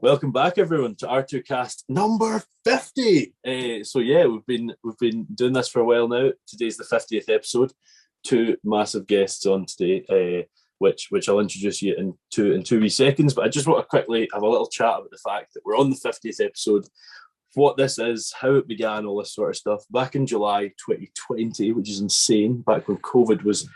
Welcome back, everyone, to R2Kast number 50. We've been doing this for a while now. Today's the 50th episode. Two massive guests on today, which I'll introduce you in two wee seconds. But I just want to quickly have a little chat about the fact that we're on the 50th episode, what this is, how it began, all this sort of stuff. Back in July 2020, which is insane, back when COVID was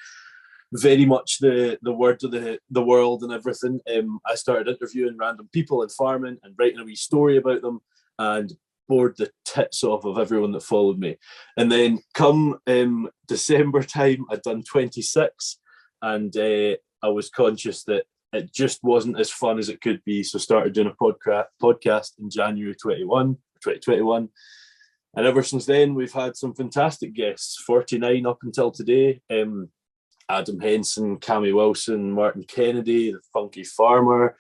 very much the word of the world and everything. I started interviewing random people in farming and writing a wee story about them and bored the tits off of everyone that followed me. And then come December time, I'd done 26 and I was conscious that it just wasn't as fun as it could be. So started doing a podcast in January 2021. And ever since then, we've had some fantastic guests, 49 up until today. Adam Henson, Cammy Wilson, Martin Kennedy, the Funky Farmer.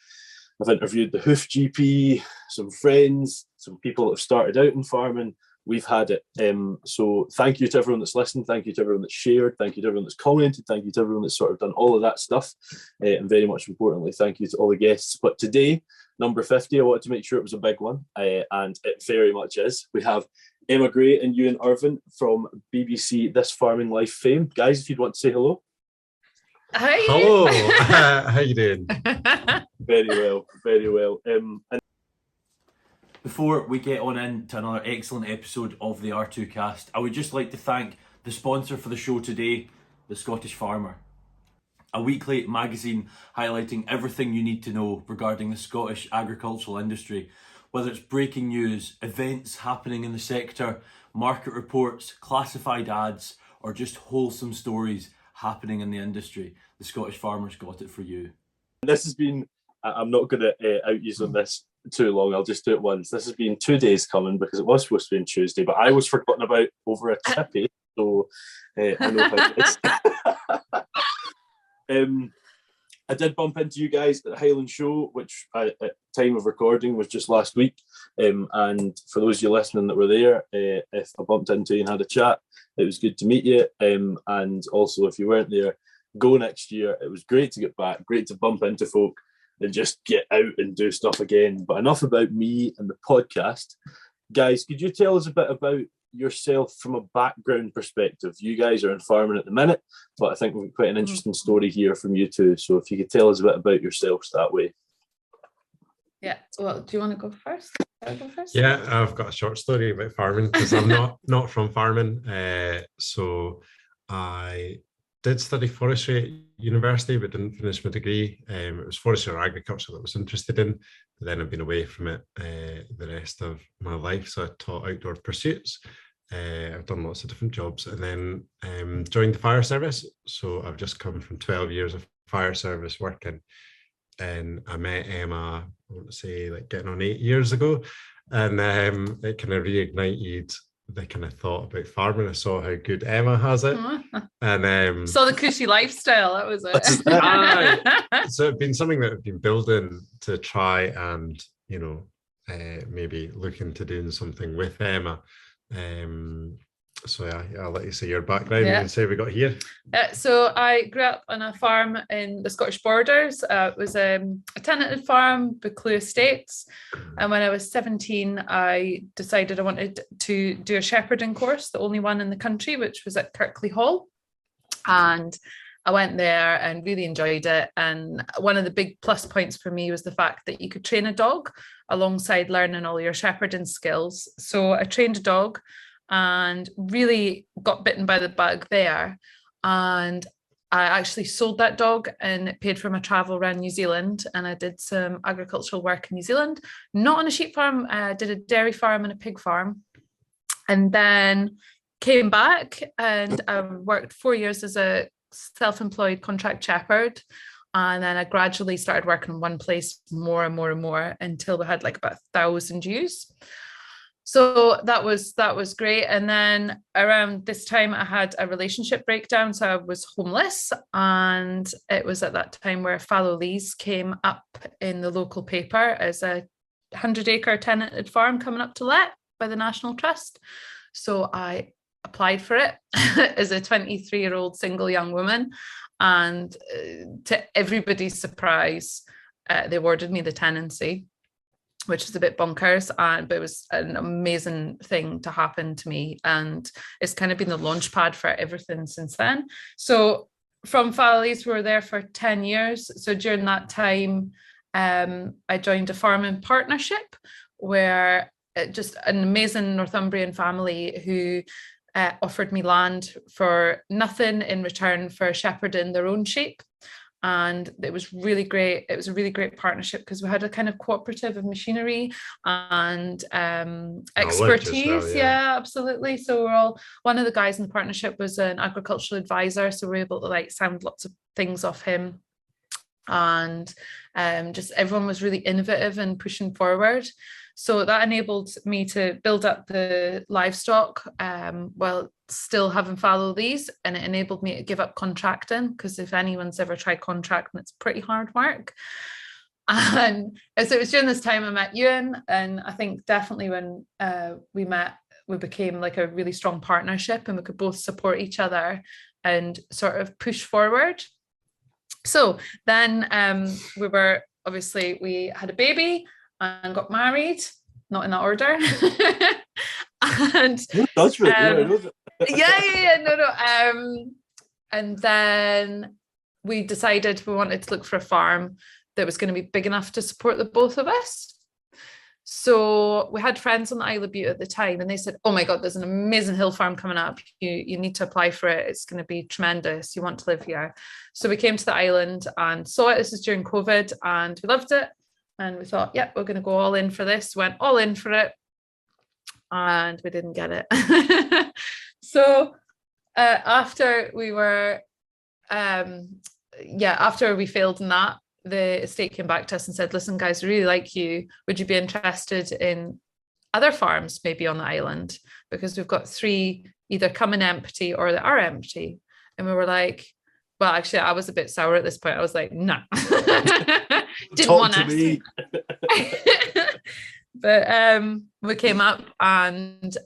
I've interviewed the Hoof GP, some friends, some people that have started out in farming. We've had it. So thank you to everyone that's listened. Thank you to everyone that's shared. Thank you to everyone that's commented. Thank you to everyone that's sort of done all of that stuff. And very much importantly, thank you to all the guests. But today, number 50, I wanted to make sure it was a big one. And it very much is. We have Emma Gray and Ewan Irvine from BBC This Farming Life fame. Guys, if you'd want to say hello. Hi. Hello. How you doing? Very well. And before we get on into another excellent episode of the R2Kast, I would just like to thank the sponsor for the show today, The Scottish Farmer, a weekly magazine highlighting everything you need to know regarding the Scottish agricultural industry, whether it's breaking news, events happening in the sector, market reports, classified ads, or just wholesome stories happening in the industry. The Scottish Farmer's got it for you. This has been, I'm not going to out you on this too long, I'll just do it once. This has been 2 days coming because it was supposed to be on Tuesday, but I was forgotten about over a tippy, so I know how it is. I did bump into you guys at the Highland Show, which at time of recording was just last week. And for those of you listening that were there, if I bumped into you and had a chat, it was good to meet you. And also, if you weren't there, go next year. It was great to get back, great to bump into folk and just get out and do stuff again. But enough about me and the podcast. Guys, could you tell us a bit about yourself from a background perspective? You guys are in farming at the minute, but I think we've got quite an interesting story here from you too. So if you could tell us a bit about yourselves that way. Yeah, well, do you want to go first? Yeah, I've got a short story about farming because I'm not from farming. So I did study forestry at university, but didn't finish my degree. It was forestry or agriculture that I was interested in, but then I've been away from it the rest of my life. So I taught outdoor pursuits. I've done lots of different jobs and then joined the fire service. So I've just come from 12 years of fire service working. And I met Emma, I want to say like getting on 8 years ago. And it kind of reignited the kind of thought about farming. I saw how good Emma has it. And saw the cushy lifestyle, that was it. So it's been something that I've been building to try and, maybe look into doing something with Emma. So yeah, I'll let you say your background and say we got here. So I grew up on a farm in the Scottish borders. It was a tenanted farm, Buccleuch Estates. And when I was 17, I decided I wanted to do a shepherding course, the only one in the country, which was at Kirkley Hall. And I went there and really enjoyed it. And one of the big plus points for me was the fact that you could train a dog alongside learning all your shepherding skills. So I trained a dog and really got bitten by the bug there. And I actually sold that dog and it paid for my travel around New Zealand. And I did some agricultural work in New Zealand, not on a sheep farm. I did a dairy farm and a pig farm. And then came back and I worked 4 years as a self-employed contract shepherd. And then I gradually started working in one place more and more until we had like about 1,000 ewes. So that was great. And then around this time I had a relationship breakdown. So I was homeless, and it was at that time where fallow lease came up in the local paper as a 100-acre tenanted farm coming up to let by the National Trust. So I applied for it as a 23-year-old single young woman. And to everybody's surprise, they awarded me the tenancy. which is a bit bonkers, but it was an amazing thing to happen to me, and it's kind of been the launch pad for everything since then. So from Fallies, we were there for 10 years. So during that time, I joined a farming partnership where just an amazing Northumbrian family who offered me land for nothing in return for shepherding their own sheep. And it was really great. It was a really great partnership because we had a kind of cooperative of machinery and expertise. Well, yeah, absolutely. So one of the guys in the partnership was an agricultural advisor. So we were able to like sound lots of things off him. And just everyone was really innovative and pushing forward. So that enabled me to build up the livestock while still having fallow these, and it enabled me to give up contracting, because if anyone's ever tried contracting, it's pretty hard work. And so it was during this time I met Ewan, and I think definitely when we met, we became like a really strong partnership, and we could both support each other and sort of push forward. So then we had a baby and got married, not in that order. And that's really and then we decided we wanted to look for a farm that was going to be big enough to support the both of us. So we had friends on the Isle of Bute at the time, and they said, oh my God, there's an amazing hill farm coming up. You need to apply for it. It's going to be tremendous. You want to live here. So we came to the island and saw it. This is during COVID, and we loved it. And we thought, yeah, we're going to go all in for this. Went all in for it. And we didn't get it. So after we failed in that, the estate came back to us and said, listen, guys, we really like you. Would you be interested in other farms maybe on the island? Because we've got 3 either coming empty or that are empty. And we were like, well, actually, I was a bit sour at this point. I was like, no. Didn't want to. But we came up and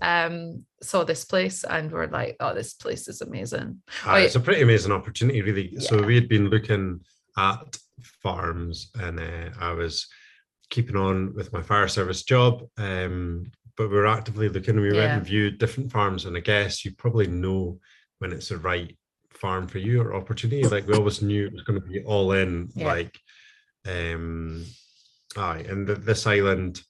saw this place, and we're like, oh, this place is amazing. It's a pretty amazing opportunity, really. Yeah. So we had been looking at farms, and I was keeping on with my fire service job, but we were actively looking, and we went and viewed different farms, and I guess you probably know when it's the right farm for you or opportunity. Like, we always knew it was going to be all in, and this island,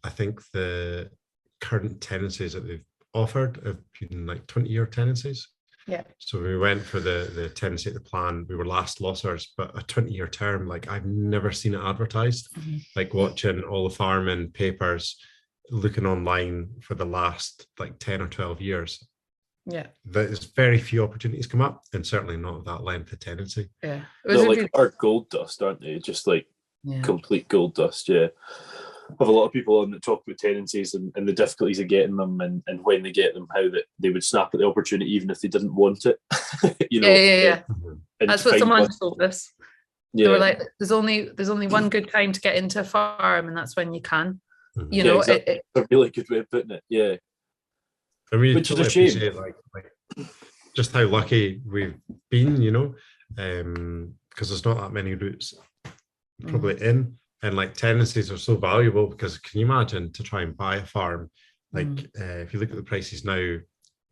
I think the current tenancies that they've offered have been like 20-year tenancies. Yeah. So we went for the tenancy at the plan. We were last lossers, but a 20-year term, like I've never seen it advertised. Mm-hmm. Like watching all the farming papers, looking online for the last like 10 or 12 years. Yeah. There's very few opportunities come up, and certainly not that length of tenancy. Yeah. They're like our gold dust, aren't they? Just like complete gold dust, yeah. I have a lot of people on that talk about tenancies and the difficulties of getting them, and when they get them, how that they would snap at the opportunity even if they didn't want it. Yeah. That's what someone told us. Yeah. They were like, there's only one good time to get into a farm, and that's when you can. Mm-hmm. You know, exactly. It's a really good way of putting it. Yeah. And we Which is a shame. Like just how lucky we've been, you know, because there's not that many routes probably in. And like tenancies are so valuable, because can you imagine to try and buy a farm? Like if you look at the prices now,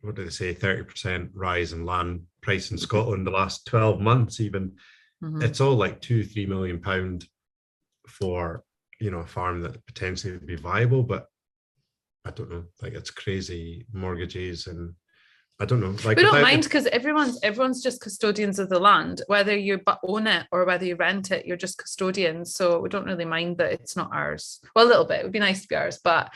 what do they say, 30% rise in land price in Scotland the last 12 months even. It's all like £2-3 million for, you know, a farm that potentially would be viable, but I don't know, like it's crazy mortgages, and I don't know. Like, we don't mind, because everyone's just custodians of the land, whether you own it or whether you rent it. You're just custodians, so we don't really mind that it's not ours. Well, a little bit. It would be nice to be ours, but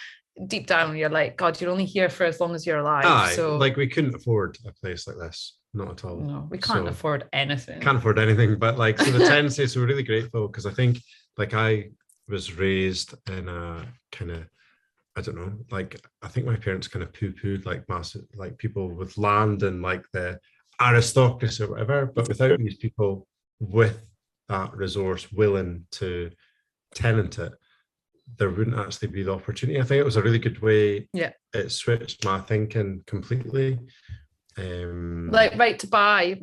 deep down, you're like, God, you're only here for as long as you're alive. So, like, we couldn't afford a place like this, not at all. No, we can't afford anything. Can't afford anything, but like, so the tenancy, so we're really grateful, because I think, like, I was raised in a kind of, I don't know, like, I think my parents kind of poo-pooed like massive, like people with land and like the aristocracy or whatever, but without these people with that resource willing to tenant it, there wouldn't actually be the opportunity. I think it was a really good way. Yeah. It switched my thinking completely. Like right to buy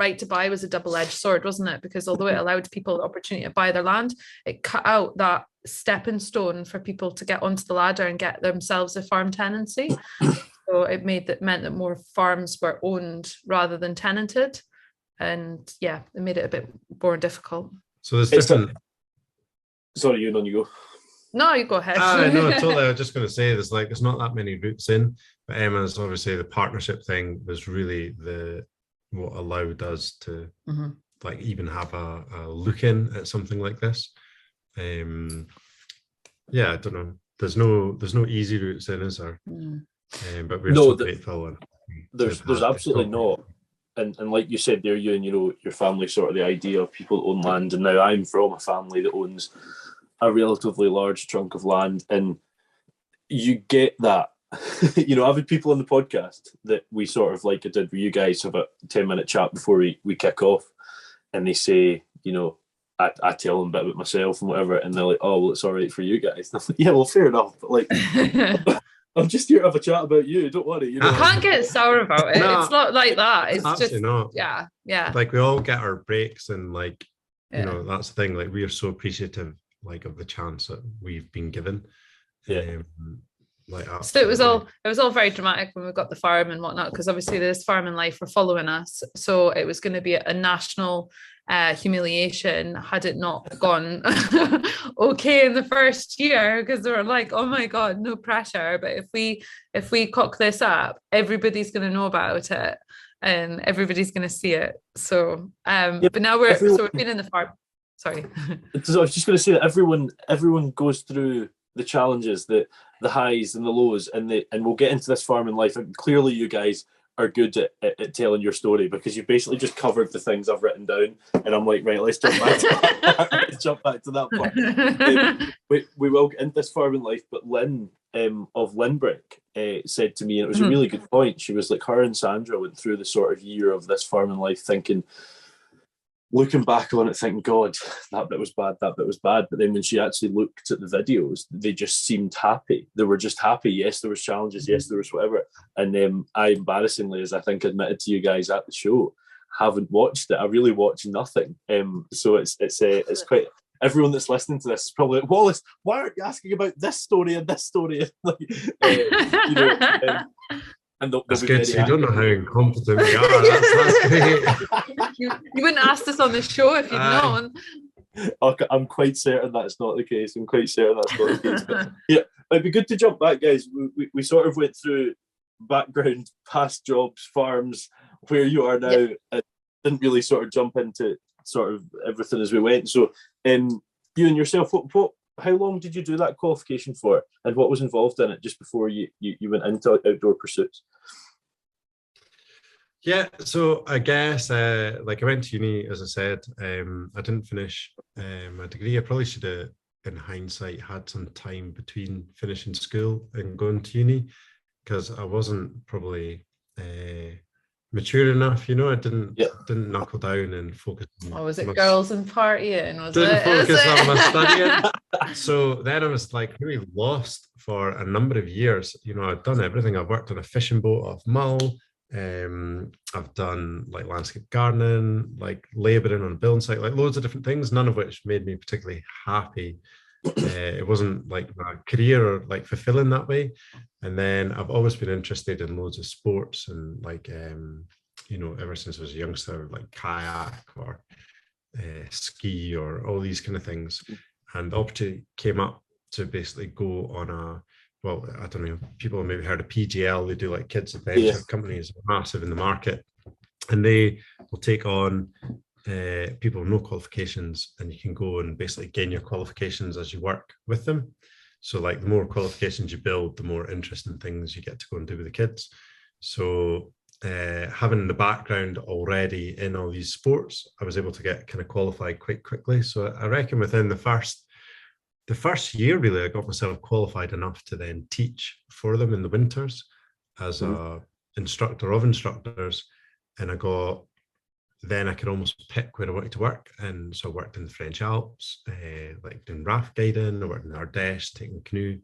was a double-edged sword, wasn't it? Because although it allowed people the opportunity to buy their land, it cut out that stepping stone for people to get onto the ladder and get themselves a farm tenancy. So it meant that more farms were owned rather than tenanted. And yeah, it made it a bit more difficult. So there's different. Sorry, Ewan, on you go. No, you go ahead. No, totally. I was just going to say there's not that many routes in, but Emma's obviously the partnership thing was really what allowed us to like even have a look in at something like this. Yeah, I don't know. There's no easy routes in, is there? But we're so grateful. And there's absolutely not. And like you said there, Ewan, your family sort of the idea of people that own land, and now I'm from a family that owns a relatively large chunk of land, and you get that. I've had people on the podcast that we sort of like I did with you guys have a 10-minute chat before we kick off, and they say, I tell them a bit about myself and whatever, and they're like, oh, well, it's all right for you guys. And I'm like, yeah, well, fair enough, but like I'm just here to have a chat about you, don't worry. I can't get sour about it. No, it's not like that. It's just not. Yeah. Like we all get our breaks, and like that's the thing. Like we are so appreciative like of the chance that we've been given. So it was all very dramatic when we got the farm and whatnot, because obviously this Farm in Life were following us, so it was going to be a national humiliation had it not gone okay in the first year, because they were like, oh my god, no pressure, but if we cock this up, everybody's going to know about it and everybody's going to see it. So but now we've been in the farm. Sorry. So I was just going to say that everyone goes through the challenges, the highs and the lows, and we'll get into this Farm in Life. And clearly, you guys are good at telling your story, because you basically just covered the things I've written down, and I'm like, right, let's jump back to that. Let's jump back to that part. We will get into this Farm in Life, but Lynn of Linbrick said to me, and it was a really good point. She was like, her and Sandra went through the sort of year of this Farm in Life, looking back on it, thinking, God, that bit was bad. But then when she actually looked at the videos, they just seemed happy. They were just happy. Yes, there was challenges. Yes, there was whatever. And I embarrassingly, as I think admitted to you guys at the show, haven't watched it. I really watched nothing. So it's quite. Everyone that's listening to this is probably like, Wallace, why aren't you asking about this story and this story? And that's good. So you don't know how incompetent we are. That's great. You wouldn't ask us on the show if you'd known. Okay, I'm quite certain that's not the case. But yeah, it'd be good to jump back, guys. We sort of went through background, past jobs, farms, where you are now, and didn't really sort of jump into sort of everything as we went. So, you and yourself, what how long did you do that qualification for, and what was involved in it just before you went into outdoor pursuits? Yeah, so I guess like I went to uni, as I said. I didn't finish my degree. I probably should have, in hindsight, had some time between finishing school and going to uni, because I wasn't probably mature enough, I didn't knuckle down and focus on was it girls and partying? Didn't focus on my studying. So then I was like really lost for a number of years. I'd done everything. I've worked on a fishing boat off Mull. I've done like landscape gardening, like labouring on a building site, like loads of different things, none of which made me particularly happy. It wasn't like my career or like fulfilling that way. And then I've always been interested in loads of sports, and like ever since I was a youngster, like kayak or ski or all these kind of things. And the opportunity came up to basically go on I don't know, people have maybe heard of PGL. They do like kids adventure companies, massive in the market, and they will take on people with no qualifications, and you can go and basically gain your qualifications as you work with them. So like the more qualifications you build, the more interesting things you get to go and do with the kids. So having the background already in all these sports, I was able to get kind of qualified quite quickly. So I reckon within the first year, really, I got myself qualified enough to then teach for them in the winters as a instructor of instructors. And then I could almost pick where I wanted to work. And so I worked in the French Alps, like doing raft guiding. I worked in Ardèche, taking canoe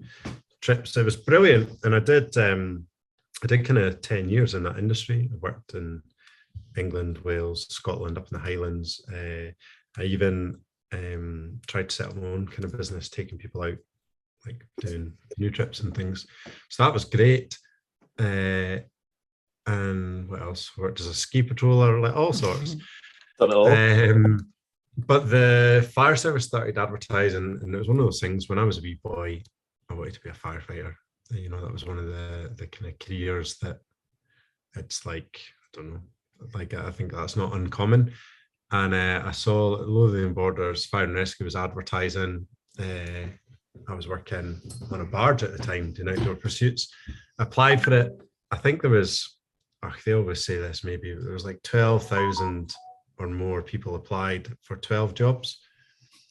trips. It was brilliant. And I did kind of 10 years in that industry. I worked in England, Wales, Scotland, up in the Highlands. I even tried to set up my own kind of business, taking people out, like doing new trips and things. So that was great. And what else? Worked as a ski patroller, like all sorts. Done it all. But the fire service started advertising, and it was one of those things. When I was a wee boy, I wanted to be a firefighter. You know, that was one of the kind of careers that it's like, I don't know, like I think that's not uncommon. And I saw Lothian Borders Fire and Rescue was advertising. I was working on a barge at the time doing outdoor pursuits. Applied for it. I think there was, they always say this, maybe there was like 12,000 or more people applied for 12 jobs.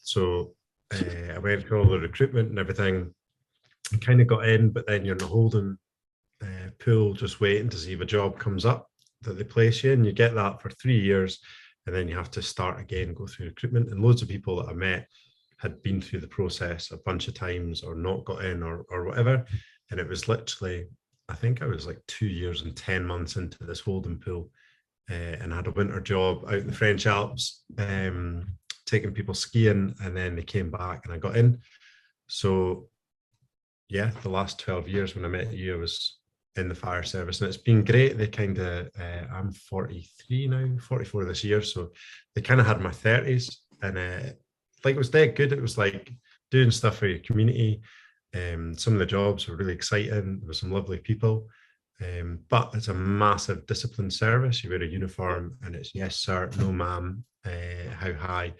So I went through all the recruitment and everything. I kind of got in, but then you're in a holding pool just waiting to see if a job comes up that they place you in. You get that for 3 years, and then you have to start again, go through recruitment. And loads of people that I met had been through the process a bunch of times or not got in or whatever. And it was literally, I think I was like 2 years and 10 months into this holding pool, and I had a winter job out in the French Alps, taking people skiing, and then they came back and I got in. So yeah, the last 12 years when I met you, I was in the fire service, and it's been great. They kind of, I'm 43 now, 44 this year, so they kind of had my 30s, and like it was dead good. It was like doing stuff for your community. Some of the jobs were really exciting. There were some lovely people, but it's a massive disciplined service. You wear a uniform, and it's yes sir, no ma'am, how high,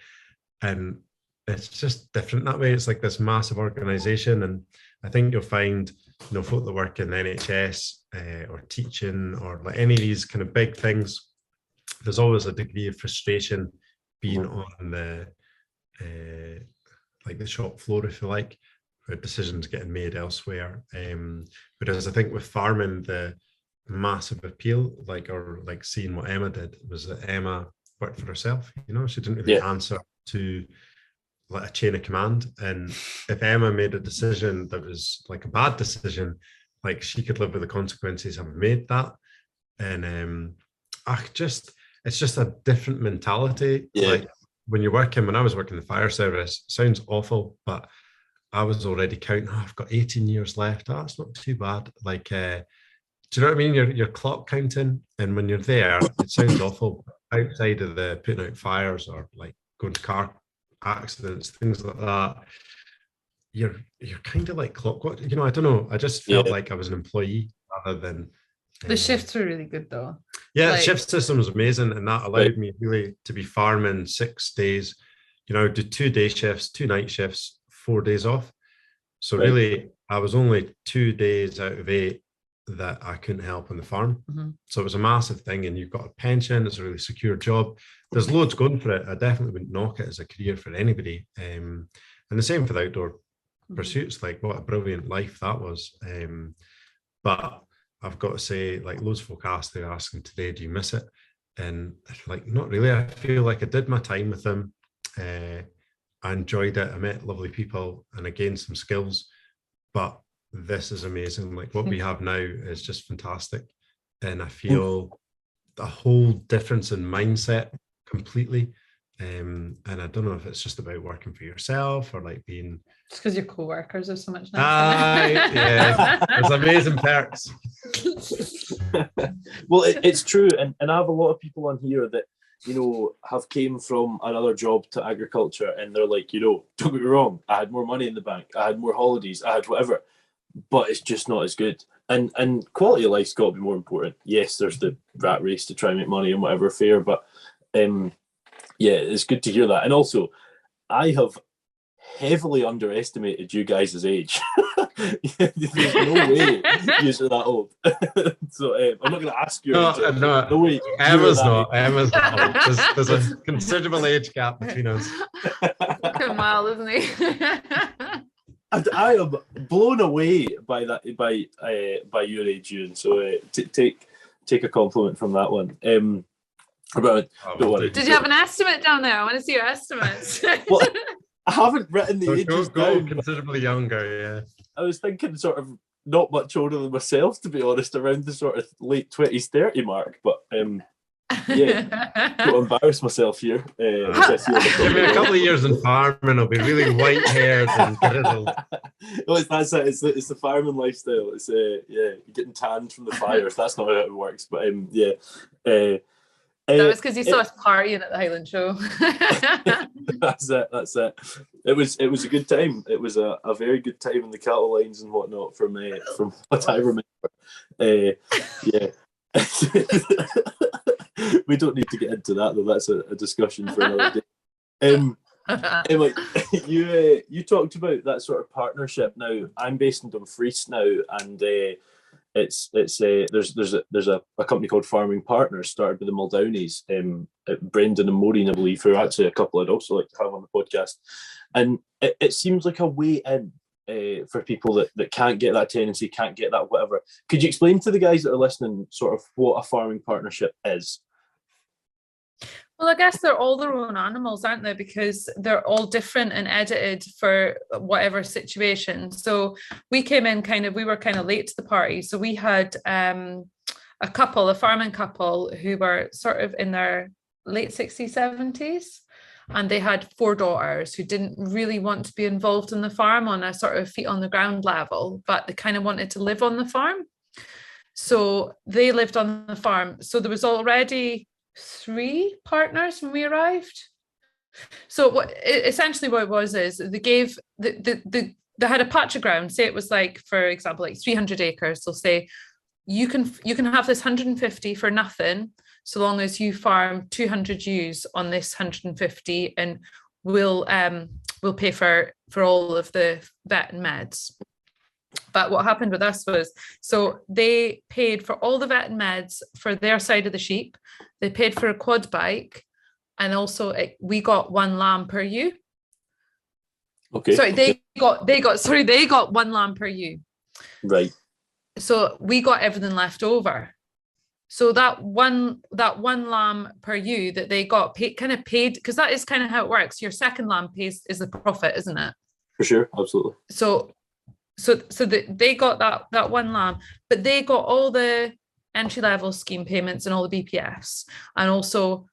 and it's just different that way. It's like this massive organization, and I think you'll find, you know, folk that work in the NHS or teaching or like any of these kind of big things, there's always a degree of frustration being on the like the shop floor, if you like, where decisions getting made elsewhere. Whereas I think with farming, the massive appeal, like, or like seeing what Emma did, was that Emma worked for herself. You know, she didn't really answer to like a chain of command, and if Emma made a decision that was like a bad decision, like she could live with the consequences having made that. And it's just a different mentality. Like when you're working, when I was working in the fire service, sounds awful, but I was already counting, I've got 18 years left. That's not too bad. Like do you know what I mean? You're clock counting, and when you're there, it sounds awful. Outside of the putting out fires or like going to car accidents, things like that, you're kind of like clockwork. You know, I don't know. I just felt like I was an employee rather than. The shifts were really good though. Yeah, like, the shift system was amazing, and that allowed me really to be farming 6 days. You know, do 2 day shifts, 2 night shifts, 4 days off. So really, I was only 2 days out of 8 that I couldn't help on the farm. So it was a massive thing, and you've got a pension. It's a really secure job. There's loads going for it. I definitely wouldn't knock it as a career for anybody. And the same for the outdoor pursuits. Like, what a brilliant life that was. But I've got to say, like, loads of folk asked, they're asking today, do you miss it? And like, not really. I feel like I did my time with them. I enjoyed it. I met lovely people and I gained some skills, but this is amazing. Like what we have now is just fantastic. And I feel a whole difference in mindset completely. And I don't know if it's just about working for yourself or like being. Just because your co-workers are so much nicer. Yeah, there's amazing perks. Well, it's true. And I have a lot of people on here that, you know, have came from another job to agriculture, and they're like, you know, don't get me wrong, I had more money in the bank, I had more holidays, I had whatever, but it's just not as good. And quality of life's got to be more important. Yes, there's the rat race to try and make money and whatever fair, but yeah, it's good to hear that. And also, I have heavily underestimated you guys' age. There's no way you're that old. So I'm not going to ask you. No way. Emma's not. Emma's not. There's a considerable age gap between us. Good mile, isn't he? I am blown away by that, by your age, Ewan. So take a compliment from that one. Don't worry. Did you have an estimate down there? I want to see your estimates. Well, I haven't written the ages down. Considerably younger, yeah. I was thinking sort of not much older than myself, to be honest, around the sort of late 20s, 30 mark. But Yeah. Don't embarrass myself here. Which I feel Give me a couple of years in farming, I'll be really white-haired and grizzled. Well, that's it. It's the farming lifestyle. It's you're getting tanned from the fires. That's not how it works. But yeah. That was because you saw us partying at the Highland Show. That's it. It was a good time. It was a very good time in the cattle lines and whatnot from what I remember. Yeah. We don't need to get into that though. That's a discussion for another day. Emma, you talked about that sort of partnership. Now I'm based in Dumfries now, and there's a company called Farming Partners started by the Muldownies, Brendan and Maureen, I believe, who are actually a couple I'd also like to have on the podcast. And it seems like a way in for people that can't get that tenancy, can't get that whatever. Could you explain to the guys that are listening sort of what a farming partnership is? Well, I guess they're all their own animals, aren't they? Because they're all different and edited for whatever situation. So we came in we were kind of late to the party. So we had a farming couple who were sort of in their late 60s, 70s. And they had 4 daughters who didn't really want to be involved in the farm on a sort of feet on the ground level, but they kind of wanted to live on the farm. So they lived on the farm. So there was already 3 partners when we arrived. So essentially what it was is they gave they had a patch of ground. Say it was like, for example, like 300 acres. They'll say you can have this 150 for nothing, so long as you farm 200 ewes on this 150, and we'll pay for all of the vet and meds. But what happened with us was, so they paid for all the vet and meds for their side of the sheep. They paid for a quad bike, and also we got 1 lamb per ewe. Okay. Sorry, they got 1 lamb per ewe. Right. So we got everything left over. So that one lamb per ewe that they got paid, because that is kind of how it works. Your second lamb is the profit, isn't it? For sure, absolutely. So they got that 1 lamb, but they got all the entry level scheme payments and all the BPFs, and also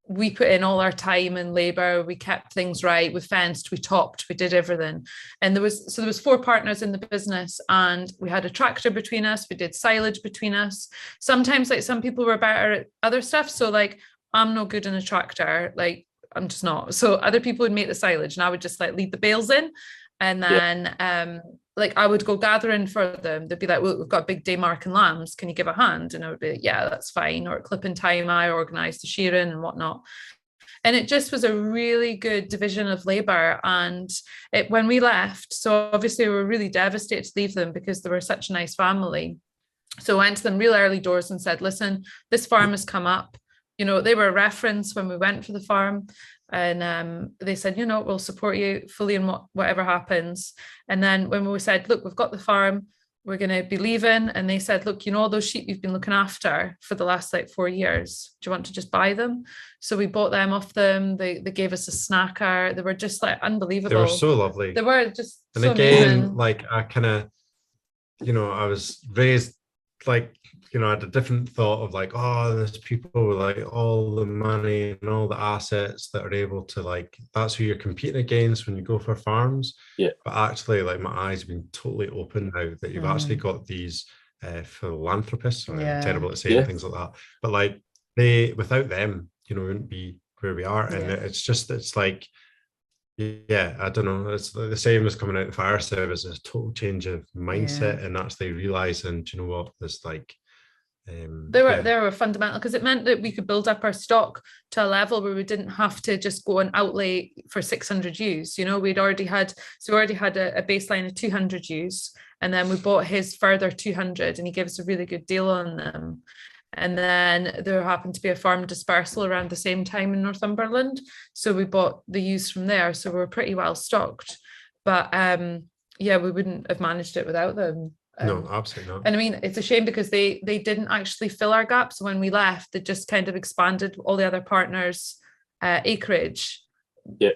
we put in all our time and labor. We kept things right. We fenced, we topped, we did everything. And there was 4 partners in the business, and we had a tractor between us. We did silage between us. Sometimes, like, some people were better at other stuff. So like, I'm no good in a tractor. Like, I'm just not. So other people would make the silage, and I would just like lead the bales in. And then like I would go gathering for them. They'd be like, well, we've got a big day marking lambs. Can you give a hand? And I would be like, yeah, that's fine. Or at clipping time, I organised the shearing and whatnot. And it just was a really good division of labour. And when we left, so obviously we were really devastated to leave them because they were such a nice family. So I went to them real early doors and said, listen, this farm has come up. You know, they were a reference when we went for the farm. And they said, you know, we'll support you fully in whatever happens. And then when we said, look, we've got the farm, we're going to be leaving. And they said, look, you know, all those sheep you've been looking after for the last like 4 years, do you want to just buy them? So we bought them off them. They gave us a snacker. They were just like unbelievable. They were so lovely. They were just and so again, amazing. Like I kind of, you know, I was raised like, you know, I had a different thought of like, oh, there's people with like all the money and all the assets that are able to like, that's who you're competing against when you go for farms. Yeah. But actually, like my eyes have been totally open now that you've actually got these philanthropists. I'm terrible at saying things like that. But like without them, you know, we wouldn't be where we are. And it's like, yeah, I don't know. It's the same as coming out of the fire service. It's a total change of mindset and actually realizing, do you know what, there's like, they were fundamental because it meant that we could build up our stock to a level where we didn't have to just go and outlay for 600 ewes. You know, we already had a baseline of 200 ewes, and then we bought his further 200, and he gave us a really good deal on them. And then there happened to be a farm dispersal around the same time in Northumberland, so we bought the ewes from there. So we were pretty well stocked, but we wouldn't have managed it without them. No, absolutely not. And I mean, it's a shame because they didn't actually fill our gaps. When we left, they just kind of expanded all the other partners' acreage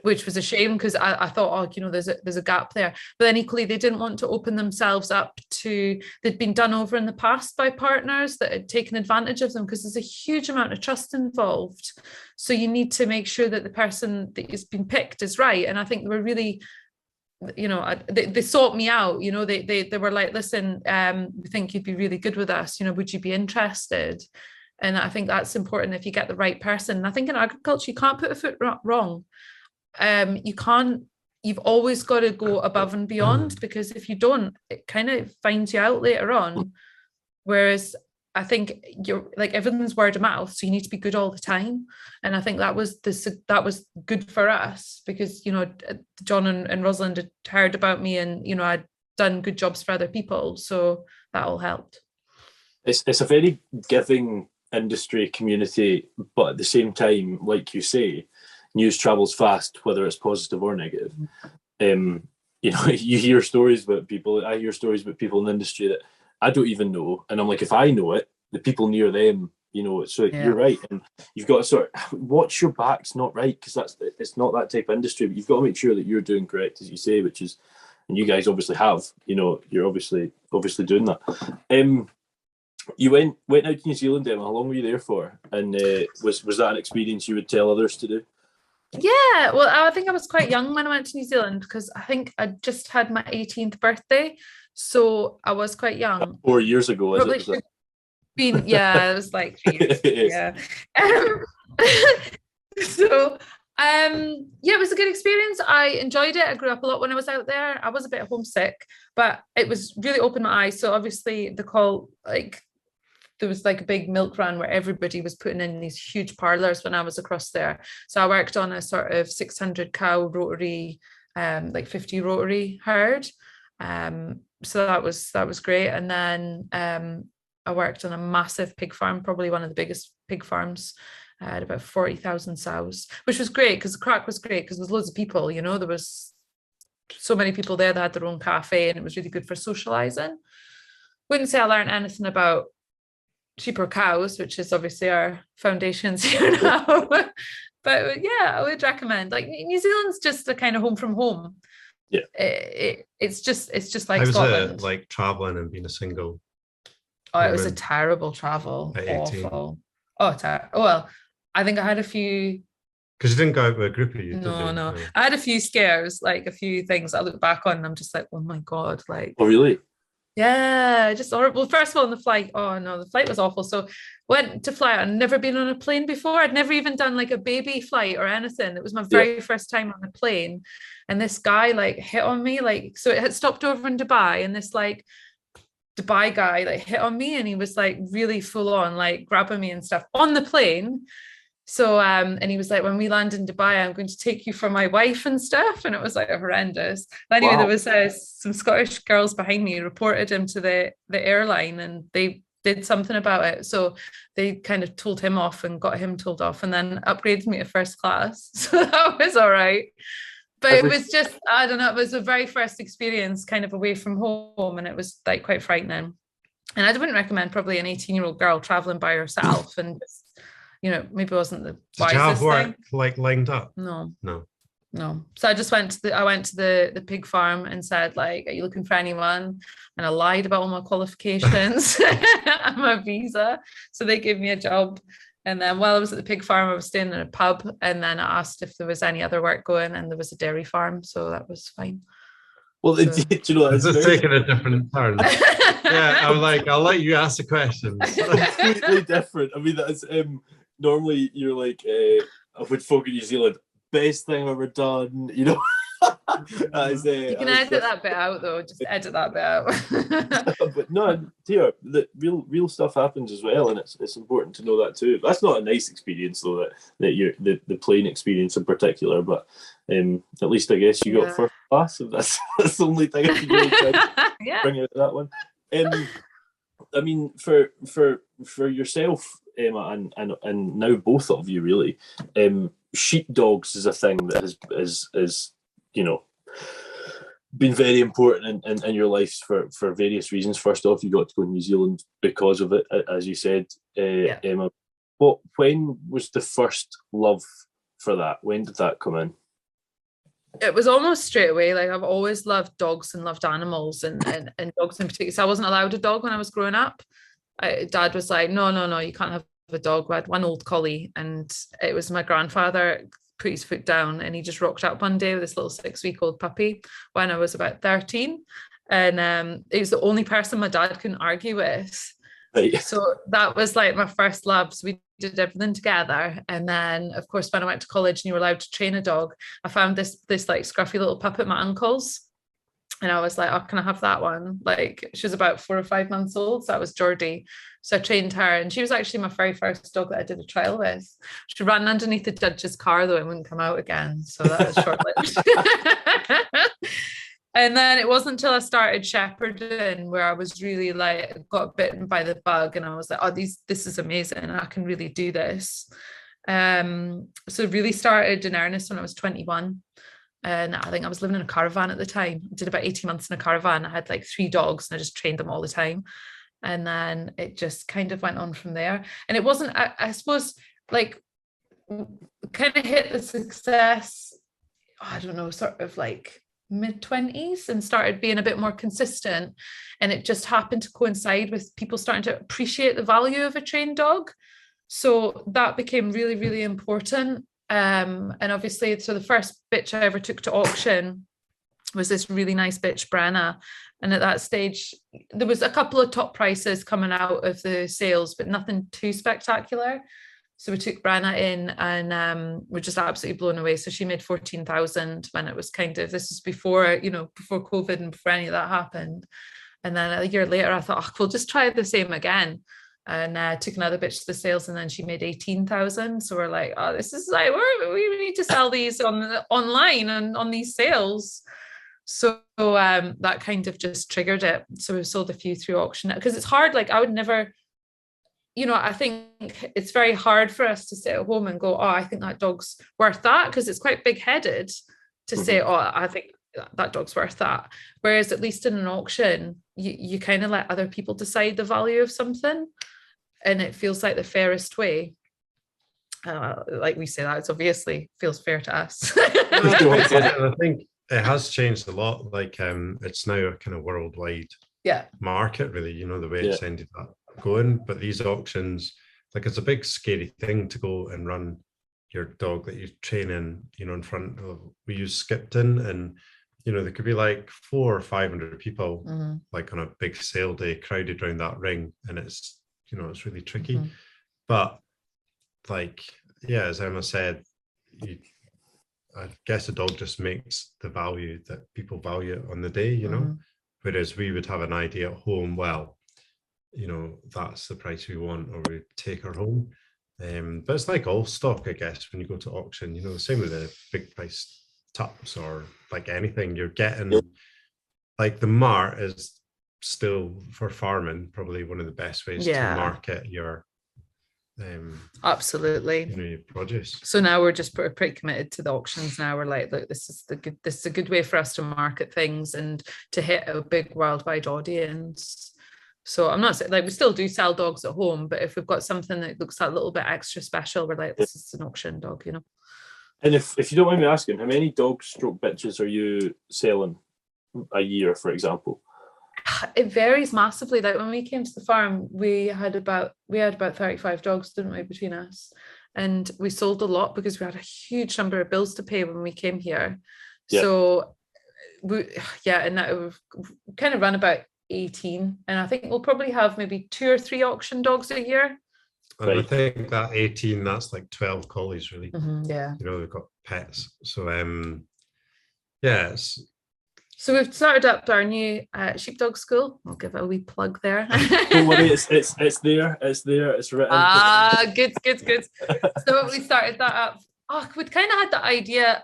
which was a shame because I thought, oh, there's a gap there. But then equally, they didn't want to open themselves up to, they'd been done over in the past by partners that had taken advantage of them, because there's a huge amount of trust involved. So you need to make sure that the person that has been picked is right. And I think they were really, they sought me out. They were like, listen, we think you'd be really good with us. Would you be interested? And I think that's important if you get the right person. And I think in agriculture, you can't put a foot wrong. You've always got to go above and beyond, because if you don't, it kind of finds you out later on. Whereas I think you're like, everything's word of mouth, so you need to be good all the time. And I think that was good for us, because John and Rosalind had heard about me, and I'd done good jobs for other people, so that all helped. It's a very giving industry community, but at the same time, like you say, news travels fast, whether it's positive or negative. You hear stories about people. I hear stories about people in the industry that I don't even know, and I'm like, if I know it, the people near them, So you're right, and you've got to sort of watch your back's not right, because it's not that type of industry. But you've got to make sure that you're doing correct, as you say, which is, and you guys obviously have. You're obviously doing that. You went out to New Zealand, Emma. How long were you there for? And was that an experience you would tell others to do? Yeah, well, I think I was quite young when I went to New Zealand, because I think I just had my 18th birthday, so I was quite young. 4 years ago, Probably is it? It was like 3 years. Yeah. So it was a good experience. I enjoyed it. I grew up a lot when I was out there. I was a bit homesick, but it was really opened my eyes. So obviously there was like a big milk run where everybody was putting in these huge parlours when I was across there. So I worked on a sort of 600 cow rotary, 50 rotary herd. So that was great. And then I worked on a massive pig farm, probably one of the biggest pig farms. I had about 40,000 sows, which was great, because the crack was great, because there was loads of people, there was so many people there that had their own cafe, and it was really good for socialising. Wouldn't say I learned anything about sheep or cows, which is obviously our foundations here now. But yeah, I would recommend. Like, New Zealand's just a kind of home from home. Yeah, it's just like Scotland. Was like traveling and being a single? Oh, it was a terrible travel. Awful. Well, I think I had a few. Because you didn't go out with a group of you. No. I had a few scares, like a few things I look back on, and I'm just like, oh my god, like. Oh really? Yeah, just horrible. First of all, on the flight, oh no, the flight was awful. So went to fly. I'd never been on a plane before. I'd never even done like a baby flight or anything. It was my very first time on a plane. And this guy like hit on me, so it had stopped over in Dubai, and this like Dubai guy like hit on me, and he was like really full on, like grabbing me and stuff on the plane. So and he was like, when we land in Dubai, I'm going to take you for my wife and stuff. And it was like horrendous. But anyway, there was some Scottish girls behind me who reported him to the airline, and they did something about it. So they kind of told him off and got him told off, and then upgraded me to first class. So that was all right. But it was just, I don't know, it was the very first experience kind of away from home, and it was like quite frightening. And I wouldn't recommend probably an 18-year-old girl traveling by herself, and maybe it wasn't the wisest thing. Did you have work like lined up? No. So I just went to the pig farm and said, like, are you looking for anyone? And I lied about all my qualifications and my visa. So they gave me a job. And then while I was at the pig farm, I was staying in a pub, and then I asked if there was any other work going, and there was a dairy farm, so that was fine. Well, so, it's just taking a different turn. Yeah, I'm like, I'll let you ask the questions. Completely different. I mean, that's normally you're like, with folk in New Zealand, best thing I've ever done, That is, you can edit that bit out, though. Just edit that bit out. But no, dear, the real stuff happens as well, and it's important to know that too. That's not a nice experience, though. That you're the plane experience in particular, but at least I guess you got first class. If that's the only thing I can really bring out of that one. I mean, for yourself, Emma, and now both of you really, sheepdogs is a thing that is been very important in your lives for various reasons. First off, you got to go to New Zealand because of it, as you said, Emma. When was the first love for that? When did that come in? It was almost straight away. Like, I've always loved dogs and loved animals, and dogs in particular. So I wasn't allowed a dog when I was growing up. Dad was like, no, you can't have a dog. We had one old collie, and it was my grandfather put his foot down, and he just rocked up one day with this little 6-week-old puppy when I was about 13. And he was the only person my dad couldn't argue with. Right. So that was like my first love. So we did everything together. And then, of course, when I went to college and you were allowed to train a dog, I found this like scruffy little pup at my uncle's. And I was like, oh, can I have that one? Like, she was about 4 or 5 months old. So that was Geordie. So I trained her. And she was actually my very first dog that I did a trial with. She ran underneath the judge's car, though, and wouldn't come out again. So that was short-lived. And then it wasn't until I started shepherding where I was really like, got bitten by the bug, and I was like, oh, this is amazing. I can really do this. So really started in earnest when I was 21. And I think I was living in a caravan at the time. I did about 18 months in a caravan. I had like 3 dogs and I just trained them all the time. And then it just kind of went on from there. And it wasn't, I suppose, like, kind of hit the success, I don't know, sort of like mid-20s, and started being a bit more consistent. And it just happened to coincide with people starting to appreciate the value of a trained dog. So that became really, really important. And obviously, so the first bitch I ever took to auction was this really nice bitch, Brenna. And at that stage, there was a couple of top prices coming out of the sales, but nothing too spectacular. So we took Brenna in, and we're just absolutely blown away. So she made 14,000 when it was kind of, this was before, before COVID and before any of that happened. And then a year later, I thought, we'll just try the same again. And took another bitch to the sales, and then she made 18,000. So we're like, oh, this is like, we need to sell these online and on these sales. So that kind of just triggered it. So we've sold a few through auction, because it's hard. Like, I would never, I think it's very hard for us to sit at home and go, oh, I think that dog's worth that, because it's quite big-headed to say, oh, I think that dog's worth that. Whereas at least in an auction, you kind of let other people decide the value of something, and it feels like the fairest way. Like we say, that it's obviously feels fair to us. I think it has changed a lot. Like, it's now a kind of worldwide market, really, the way it's ended up going. But these auctions, like, it's a big scary thing to go and run your dog that you train in front of. We use Skipton, and there could be like 400 or 500 people like on a big sale day crowded around that ring, and it's it's really tricky. But like, as Emma said, I guess a dog just makes the value that people value it on the day, whereas we would have an idea at home, well, that's the price we want, or we take her home. But it's like all stock, I guess, when you go to auction, the same with the big price tups or like anything you're getting. Like, the mart is still, for farming, probably one of the best ways to market your absolutely your produce. So now we're just pretty committed to the auctions now. We're like, look, this is a good way for us to market things and to hit a big worldwide audience. So I'm not saying, like, we still do sell dogs at home, but if we've got something that looks a little bit extra special, we're like, this is an auction dog, And if you don't mind me asking, how many dog stroke bitches are you selling a year, for example? It varies massively. Like, when we came to the farm, we had about 35 dogs, didn't we, between us? And we sold a lot because we had a huge number of bills to pay when we came here. So and that we've kind of run about 18, and I think we'll probably have maybe 2 or 3 auction dogs a year. And I think that 18, that's like 12 collies, really. They've got pets. So So we've started up our new sheepdog school. I'll give it a wee plug there. Don't worry, it's there. It's there. It's written. Good. So we started that up. We'd kind of had the idea,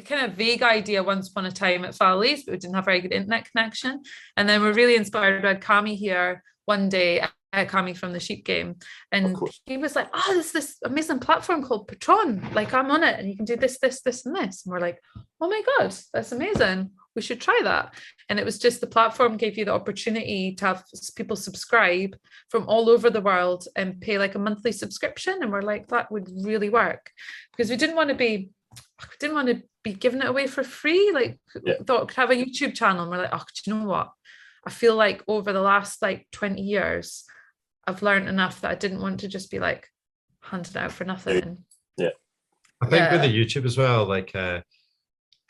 kind of vague idea once upon a time at Fowley's, but we didn't have very good internet connection. And then we're really inspired by Cami here one day, Cami from the Sheep Game. And he was like, there's this amazing platform called Patron. Like, I'm on it, and you can do this, this, this, and this. And we're like, oh my God, that's amazing. We should try that. And it was just, the platform gave you the opportunity to have people subscribe from all over the world and pay like a monthly subscription. And we're like, that would really work, because we didn't want to be giving it away for free. Like, thought could have a YouTube channel, and we're like, oh, do you know what? I feel like over the last like 20 years, I've learned enough that I didn't want to just be like handed out for nothing. Yeah. I think with the YouTube as well, like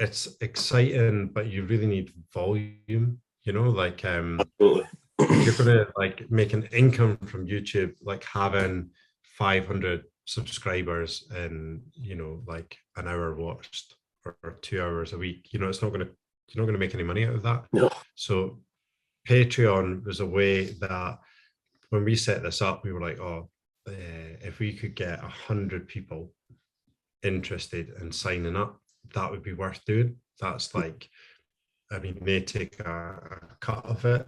it's exciting, but you really need volume, you know, like Absolutely. you're gonna like make an income from YouTube, like having 500 subscribers in, you know, like an hour watched or 2 hours a week. You know, you're not gonna make any money out of that. No. So Patreon was a way that when we set this up, we were like, oh, if we could get 100 people interested in signing up, that would be worth doing. That's like, I mean, they take a cut of it,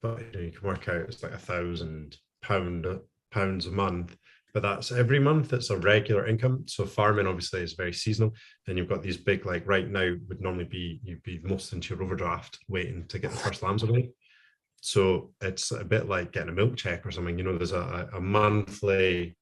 but you know, you can work out it's like £1,000 a month, but that's every month. It's a regular income. So farming obviously is very seasonal, and you've got these big, like right now would normally be, you'd be most into your overdraft waiting to get the first lambs away. So it's a bit like getting a milk check or something, you know, there's a monthly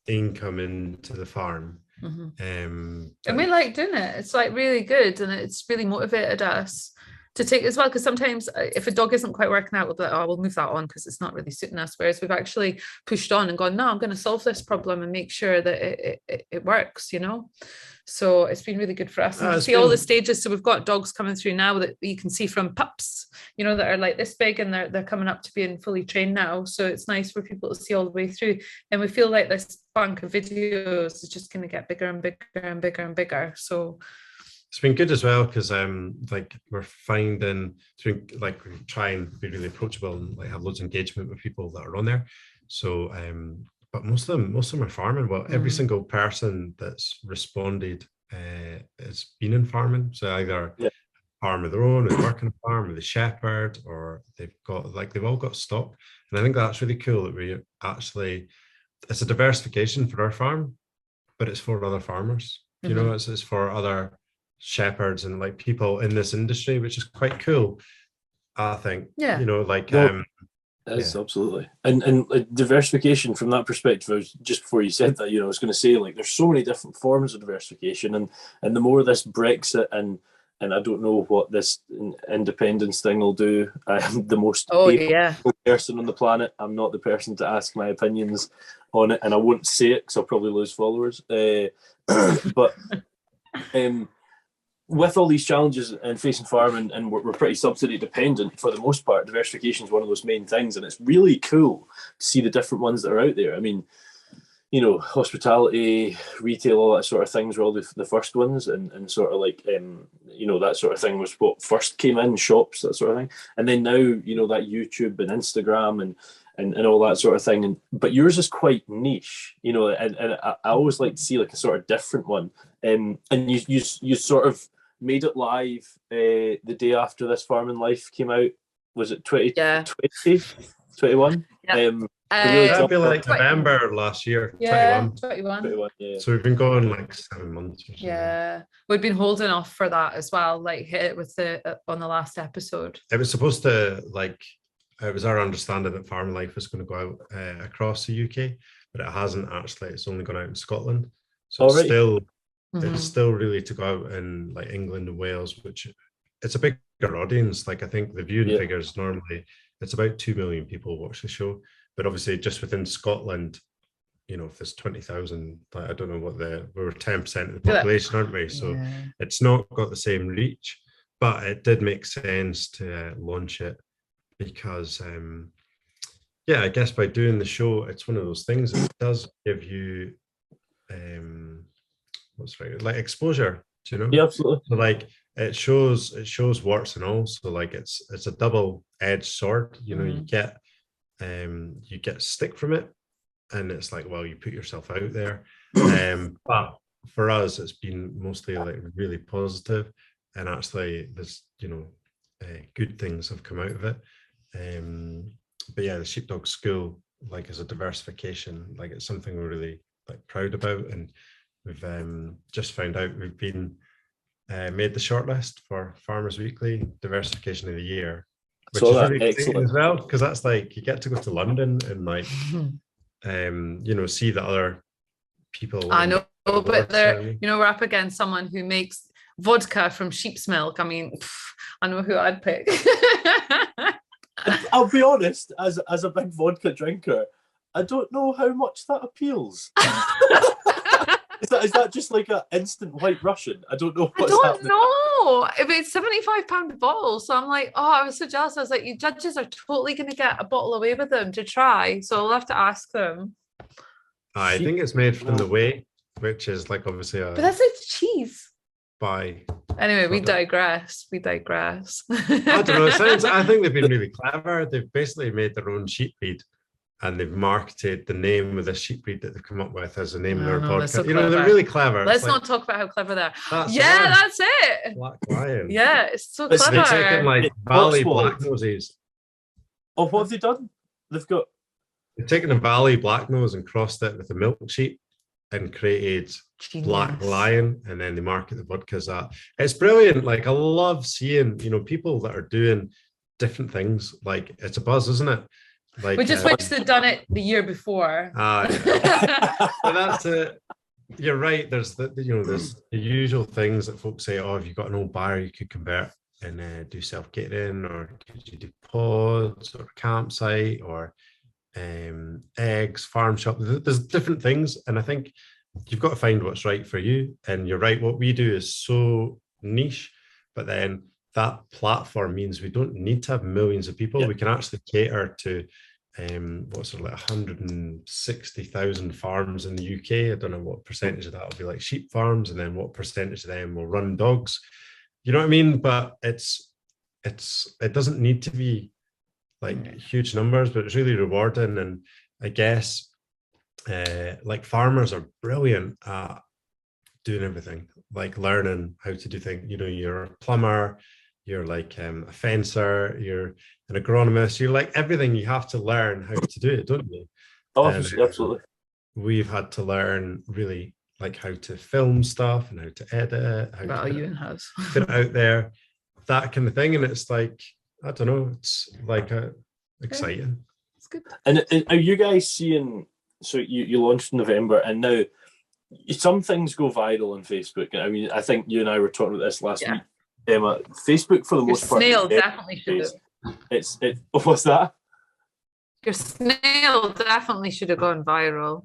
income into the farm. And we like doing it. It's like really good, and it's really motivated us to take as well, because sometimes if a dog isn't quite working out, we'll be like, oh, we'll move that on because it's not really suiting us. Whereas we've actually pushed on and gone, no, I'm going to solve this problem and make sure that it works, you know. So it's been really good for us. And to see all the stages. So we've got dogs coming through now that you can see from pups, you know, that are like this big, and they're coming up to being fully trained now. So it's nice for people to see all the way through. And we feel like this bank of videos is just going to get bigger and bigger and bigger and bigger. So it's been good as well, because like we're finding through, like we try and be really approachable and like have loads of engagement with people that are on there. So but most of them are farming. Well, every single person that's responded has been in farming. So either farm of their own, or working a farm with a shepherd, or they've all got stock. And I think that's really cool that we actually, it's a diversification for our farm, but it's for other farmers. You know, it's for other shepherds and like people in this industry, which is quite cool, I think. You know, like Yes, absolutely. And diversification from that perspective, I was, just before you said that, you know, I was going to say, like, there's so many different forms of diversification, and the more this Brexit and I don't know what this independence thing will do. I'm the most person on the planet. I'm not the person to ask my opinions on it, and I won't say it because I'll probably lose followers. But with all these challenges and facing farming, and we're pretty subsidy dependent for the most part, diversification is one of those main things, and it's really cool to see the different ones that are out there. I mean, you know, hospitality, retail, all that sort of things were all the first ones, and sort of like, you know, that sort of thing was what first came in, shops, that sort of thing. And then now, you know, that YouTube and Instagram and all that sort of thing. But yours is quite niche, you know, and I always like to see like a sort of different one. And you sort of made it live the day after this Farming Life came out. Was it 2020? 21? That'd be like November last year. 21. Yeah. So we've been going like 7 months or something. Yeah, we've been holding off for that as well, like hit it with on the last episode. It was supposed to, like, it was our understanding that Farming Life was going to go out across the UK, but it hasn't actually. It's only gone out in Scotland. So it's still really to go out in like England and Wales, which it's a bigger audience. Like, I think the viewing figures normally, it's about 2 million people watch the show. But obviously just within Scotland, you know, if there's 20,000, like, I don't know we're 10% of the population, aren't we? So it's not got the same reach, but it did make sense to launch it because, I guess by doing the show, it's one of those things that does give you, like exposure, you know? Yeah, absolutely. So like it shows warts and all. So like it's a double-edged sword, you know, you get stick from it, and it's like, well, you put yourself out there. But for us, it's been mostly like really positive, and actually there's, you know, good things have come out of it. But yeah, the Sheepdog School, like, as a diversification, like, it's something we're really like proud about, and we've just found out we've been made the shortlist for Farmers Weekly Diversification of the Year, which is really exciting as well, because that's like, you get to go to London and like, you know, see the other people. I know, but they're, we're up against someone who makes vodka from sheep's milk. I mean, I know who I'd pick. I'll be honest, as a big vodka drinker, I don't know how much that appeals. Is that just like an instant White Russian? I don't know what's happening. Know. If it's £75 a bottle, so I'm like, I was so jealous. I was like, you judges are totally going to get a bottle away with them to try, so I'll have to ask them. I think it's made from the whey, which is like obviously but that's like cheese. Anyway, we digress. I don't know. I think they've been really clever. They've basically made their own sheep breed, and they've marketed the name of the sheep breed that they've come up with as the name of their podcast. So they're really clever. Let's not talk about how clever they are. That's it. Black Lion. Yeah, it's so clever. They've taken like Valley Black Noses. Oh, what have they done? They've taken a Valley Black Nose and crossed it with a milk sheep and created Black Lion, and then they market the vodka as that. It's brilliant. Like, I love seeing, people that are doing different things. Like, it's a buzz, isn't it? Like, we just wish they'd done it the year before. Yeah. But that's it. You're right. There's there's the usual things that folks say. Oh, if you've got an old bar, you could convert and do self-catering, or could you do pods or campsite or eggs, farm shop. There's different things, and I think you've got to find what's right for you. And you're right, what we do is so niche, but then that platform means we don't need to have millions of people. We can actually cater to what's it, like 160,000 farms in the UK. I don't know what percentage of that will be like sheep farms, and then what percentage of them will run dogs. You know what I mean? But it doesn't need to be like huge numbers, but it's really rewarding. And I guess like farmers are brilliant at doing everything, like learning how to do things. You're a plumber, you're like a fencer, you're an agronomist, you're like everything. You have to learn how to do it, don't you? Oh, absolutely. We've had to learn really like how to film stuff and how to edit it, Ewan has put it out there, that kind of thing. And it's like, I don't know, it's like exciting. It's good. And are you guys seeing, so you launched in November, and now some things go viral on Facebook. I mean, I think you and I were talking about this last week, Emma. Facebook, for the most part, snail definitely should have. What's that? Your snail definitely should have gone viral.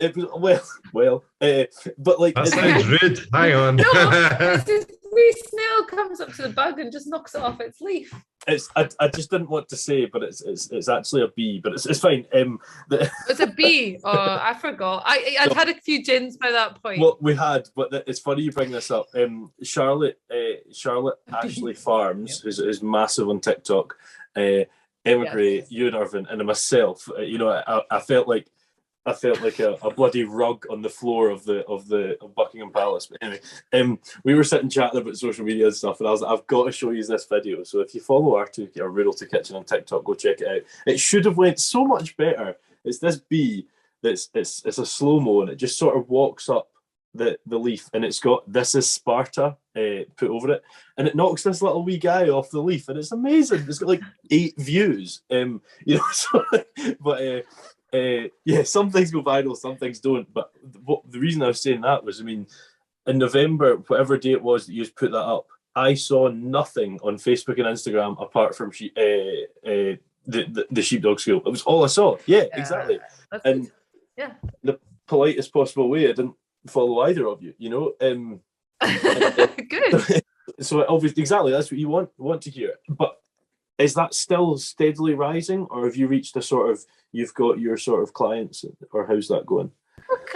It was but like that sounds rude. Hang on. No, this wee snail comes up to the bug and just knocks it off its leaf. I just didn't want to say, but it's actually a bee, but it's fine. It's a bee. Oh, I forgot. I'd had a few gins by that point. Well, we had, but it's funny you bring this up. Charlotte Ashley Farms, who's massive on TikTok. Emma Gray, Ewan Irvine, and myself. I felt like a bloody rug on the floor of Buckingham Palace. But anyway, we were sitting chatting about social media and stuff, and I was like, I've got to show you this video. So if you follow R2 or Rudolph Kitchen on TikTok, go check it out. It should have went so much better. It's this bee it's a slow-mo, and it just sort of walks up the leaf, and it's got "This is Sparta" put over it, and it knocks this little wee guy off the leaf, and it's amazing. It's got like 8 views. Some things go viral, some things don't. But the reason I was saying that was, I mean, in November, whatever day it was that you put that up, I saw nothing on Facebook and Instagram apart from the Sheepdog School. It was all I saw. Yeah, exactly. And the politest possible way, I didn't follow either of you. Good. So obviously, exactly, that's what you want to hear. But is that still steadily rising, or have you reached a sort of, you've got your sort of clients, or how's that going?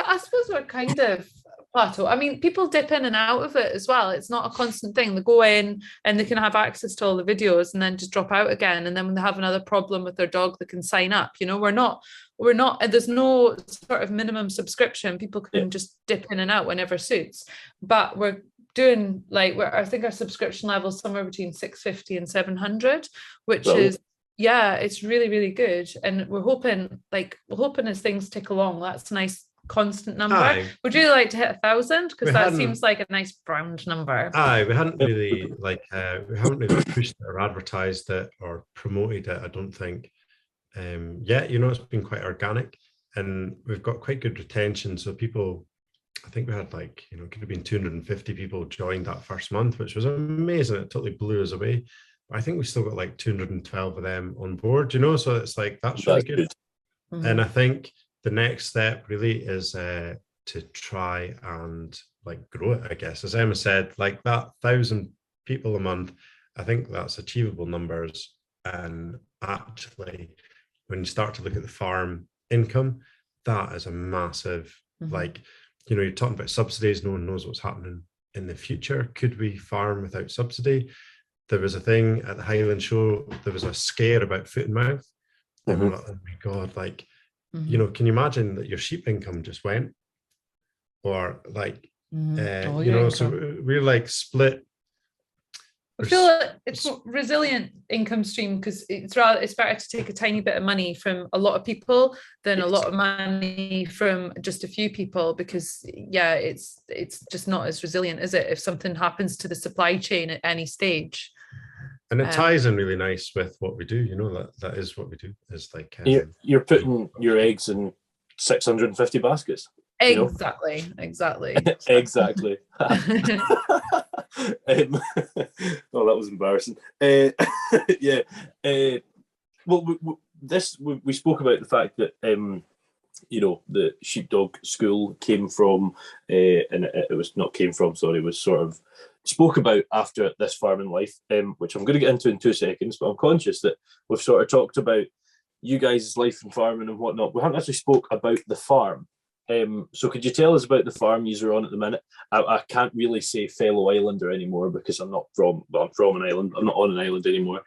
I suppose we're kind of plateau. I mean, people dip in and out of it as well. It's not a constant thing. They go in and they can have access to all the videos and then just drop out again. And then when they have another problem with their dog, they can sign up. We're not, there's no sort of minimum subscription. People can just dip in and out whenever suits. But we're doing I think our subscription level is somewhere between 650 and 700, which is, it's really, really good. And we're hoping as things tick along, that's a nice constant number. Aye. Would you like to hit 1,000? Because that seems like a nice round number. We hadn't really pushed it or advertised it or promoted it, I don't think. It's been quite organic. and we've got quite good retention. So people, I think we had like, you know, could have been 250 people joined that first month, which was amazing. It totally blew us away. But I think we still got like 212 of them on board, you know, so it's like, that's really good. Mm-hmm. And I think the next step really is to try and like grow it, I guess. As Emma said, like that 1,000 people a month, I think that's achievable numbers. And actually, when you start to look at the farm income, that is a massive, like, you know, you're talking about subsidies. No one knows what's happening in the future. Could we farm without subsidy? There was a thing at the Highland Show, there was a scare about foot and mouth. And we're like, oh my God, like, you know, can you imagine that your sheep income just went? Or like, you know, so we're like split. I feel like it's a resilient income stream because it's better to take a tiny bit of money from a lot of people than a lot of money from just a few people, because it's just not as resilient, is it, if something happens to the supply chain at any stage. And it ties in really nice with what we do, you know, that is what we do, is like you're putting your eggs in 650 baskets. Exactly. Exactly. Oh, that was embarrassing. Well, we spoke about the fact that you know, the sheepdog school came from, and it was not came from, sorry, was sort of spoke about after this farming life, which I'm going to get into in 2 seconds. But I'm conscious that we've sort of talked about you guys' life in farming and whatnot. We haven't actually spoke about the farm. So could you tell us about the farm you're on at the minute? I can't really say fellow islander anymore because I'm from an island. I'm not on an island anymore.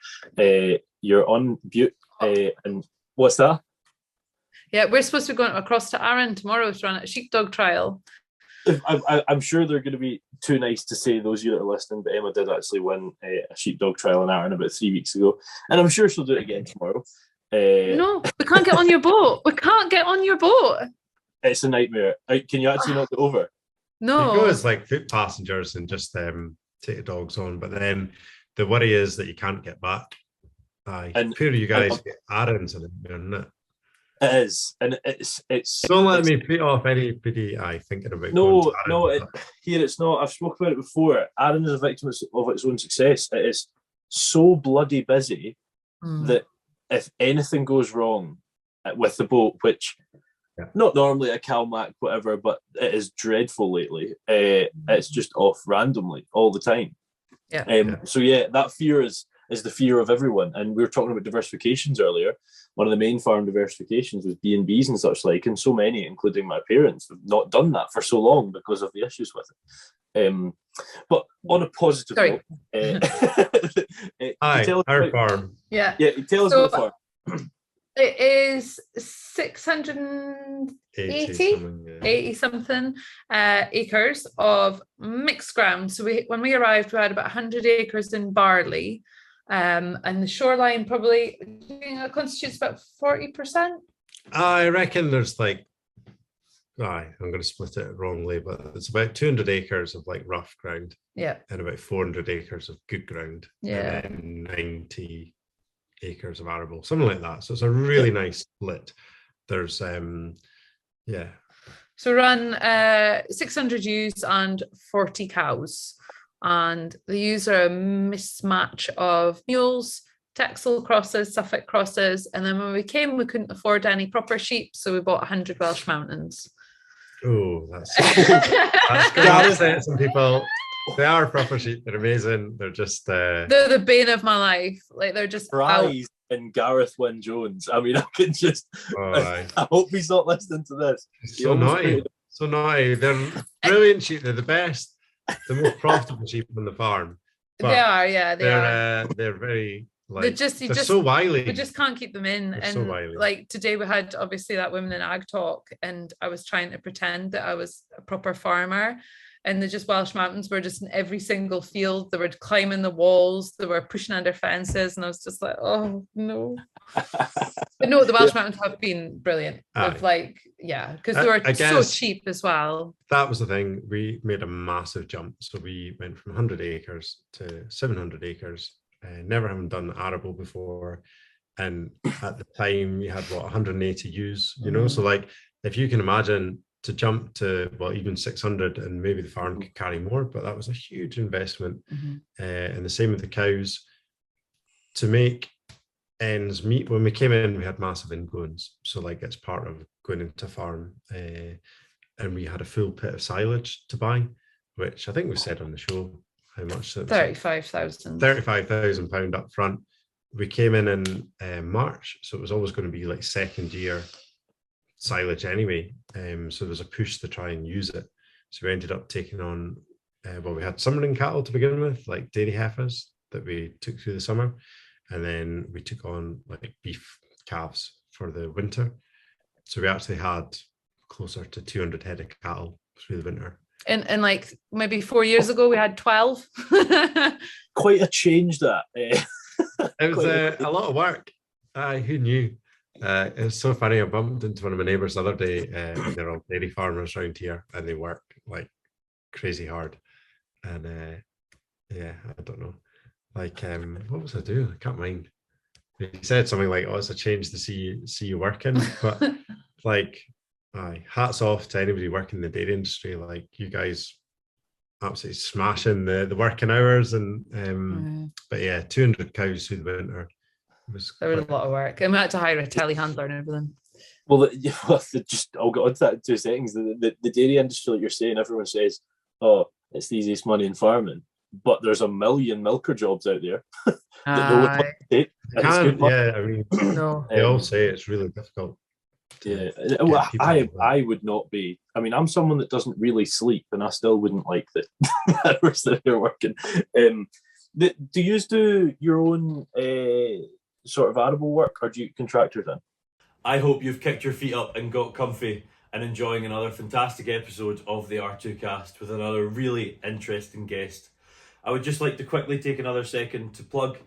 You're on Butte, and what's that? Yeah, we're supposed to be going across to Arran tomorrow to run a sheepdog trial. I'm sure they're going to be too nice to say, those of you that are listening, but Emma did actually win a sheepdog trial in Arran about 3 weeks ago, and I'm sure she'll do it again tomorrow. No, we can't get on your boat. We can't get on your boat. It's a nightmare. Can you actually not get over? No. You go as like foot passengers and just take the dogs on, but then the worry is that you can't get back. And poor you guys get Aaron's in it, isn't it? It is, and it's. Don't let me put off anybody thinking about. Here it's not. I've spoken about it before. Arran is a victim of its own success. It is so bloody busy that if anything goes wrong with the boat, which not normally a CalMac, whatever, but it is dreadful lately. It's just off randomly all the time. So that fear is the fear of everyone. And we were talking about diversifications earlier. One of the main farm diversifications was B&Bs and such like, and so many, including my parents, have not done that for so long because of the issues with it. But on a positive note, our farm. Tell us about the farm. It is 680 something acres of mixed ground. So when we arrived, we had about 100 acres in barley, and the shoreline probably constitutes about 40%. I reckon there's like, I'm going to split it wrongly, but it's about 200 acres of like rough ground, and about 400 acres of good ground, and then 90 acres of arable, something like that. So it's a really nice split. There's so run 600 ewes and 40 cows, and the ewes are a mismatch of mules, Texel crosses, Suffolk crosses, and then when we came we couldn't afford any proper sheep, so we bought 100 Welsh Mountains. Oh, that's going to upset some people. They are proper sheep. They're amazing. They're just they're the bane of my life. Like, they're just Fries and Gareth Wynne Jones. I mean, I can just I hope he's not listening to this. So naughty. They're brilliant sheep. They're the best, the most profitable sheep on the farm. But they are. They're very they're so wily. We just can't keep them in. They're and so wily. Like today we had obviously that Women in Ag talk, and I was trying to pretend that I was a proper farmer. And the Welsh Mountains were just in every single field. They were climbing the walls. They were pushing under fences. And I was just like, oh, no. But no, the Welsh Mountains have been brilliant. Because they were so cheap as well. That was the thing. We made a massive jump. So we went from 100 acres to 700 acres. Never having done arable before. And at the time, you had, 180 ewes, So like, if you can imagine to jump to, even 600, and maybe the farm could carry more, but that was a huge investment. And the same with the cows. To make ends meet, when we came in, we had massive ingoings. So like, it's part of going into a farm. And we had a full pit of silage to buy, which I think we said on the show how much it was. 35,000. £35,000 up front. We came in March, so it was always going to be like second year silage anyway. So there's a push to try and use it. So we ended up taking on, we had summering cattle to begin with, like dairy heifers that we took through the summer. And then we took on like beef calves for the winter. So we actually had closer to 200 head of cattle through the winter. And like maybe 4 years ago, we had 12. Quite a change that. It was a lot of work. Who knew? It was so funny. I bumped into one of my neighbours the other day. They're all dairy farmers around here, and they work like crazy hard. And I don't know. Like, what was I doing? I can't mind. He said something like, "Oh, it's a change to see you working," but like, hats off to anybody working in the dairy industry. Like, you guys absolutely smashing the working hours, and but yeah, 200 cows through the winter. There was a lot of work, and we had to hire a telehandler and everything. Well, I'll get on to that in 2 seconds. The dairy industry, like you're saying, everyone says, "Oh, it's the easiest money in farming," but there's a million milker jobs out there that no one wants to take. I mean, no. They all say it's really difficult. Yeah, well, I would not be. I mean, I'm someone that doesn't really sleep, and I still wouldn't like the hours that you're working. Do you do your own sort of arable work, or do you contractors then? I hope you've kicked your feet up and got comfy and enjoying another fantastic episode of the R2Kast with another really interesting guest. I would just like to quickly take another second to plug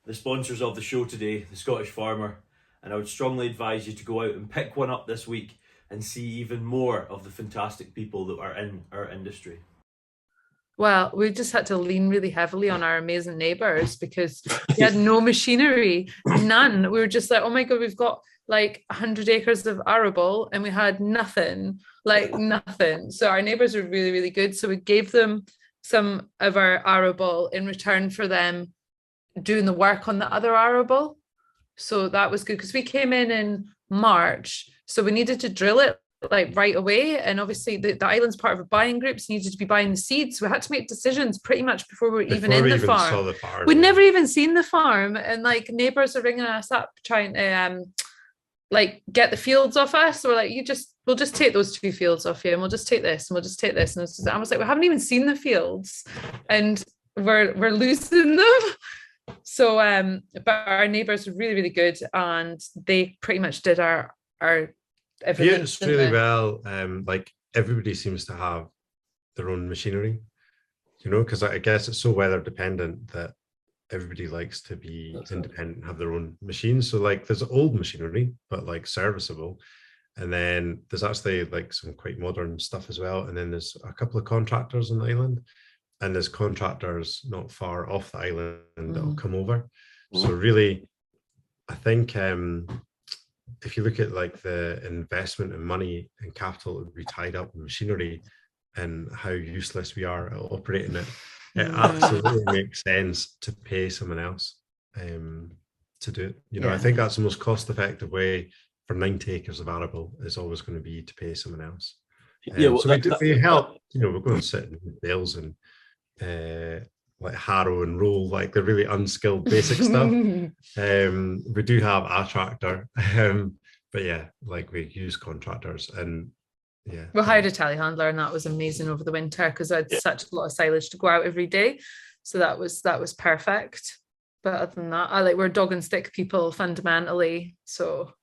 the sponsors of the show today, the Scottish Farmer. And I would strongly advise you to go out and pick one up this week and see even more of the fantastic people that are in our industry. Well, we just had to lean really heavily on our amazing neighbours because we had no machinery, none. We were just like, oh my God, we've got like 100 acres of arable and we had nothing, like nothing. So our neighbours were really, really good. So we gave them some of our arable in return for them doing the work on the other arable. So that was good because we came in March, so we needed to drill it like right away. And obviously the island's part of a buying group, so needed to be buying the seeds. So we had to make decisions pretty much before we were even in the farm. We'd never even seen the farm, and like neighbours are ringing us up trying to like get the fields off us. Or like, we'll just take those 2 fields off you, and we'll just take this, and we'll just take this. And I was like, we haven't even seen the fields, and we're losing them. So but our neighbours were really, really good, and they pretty much did our everything. Yeah, it's really well. Like, everybody seems to have their own machinery, because I guess it's so weather dependent that everybody likes to be independent and have their own machines. So like, there's old machinery, but like serviceable. And then there's actually like some quite modern stuff as well. And then there's a couple of contractors on the island. And there's contractors not far off the island that will come over. So really, I think if you look at like the investment in money and capital that would be tied up in machinery and how useless we are at operating it, it absolutely makes sense to pay someone else to do it. I think that's the most cost-effective way for 90 acres of arable is always going to be to pay someone else. So we help, we're going to sit in bales and like harrow and roll, like the really unskilled basic stuff. We do have a tractor, but yeah, like we use contractors, and yeah, we hired a telehandler, and that was amazing over the winter because I had such a lot of silage to go out every day. So that was perfect. But other than that, we're dog and stick people fundamentally. So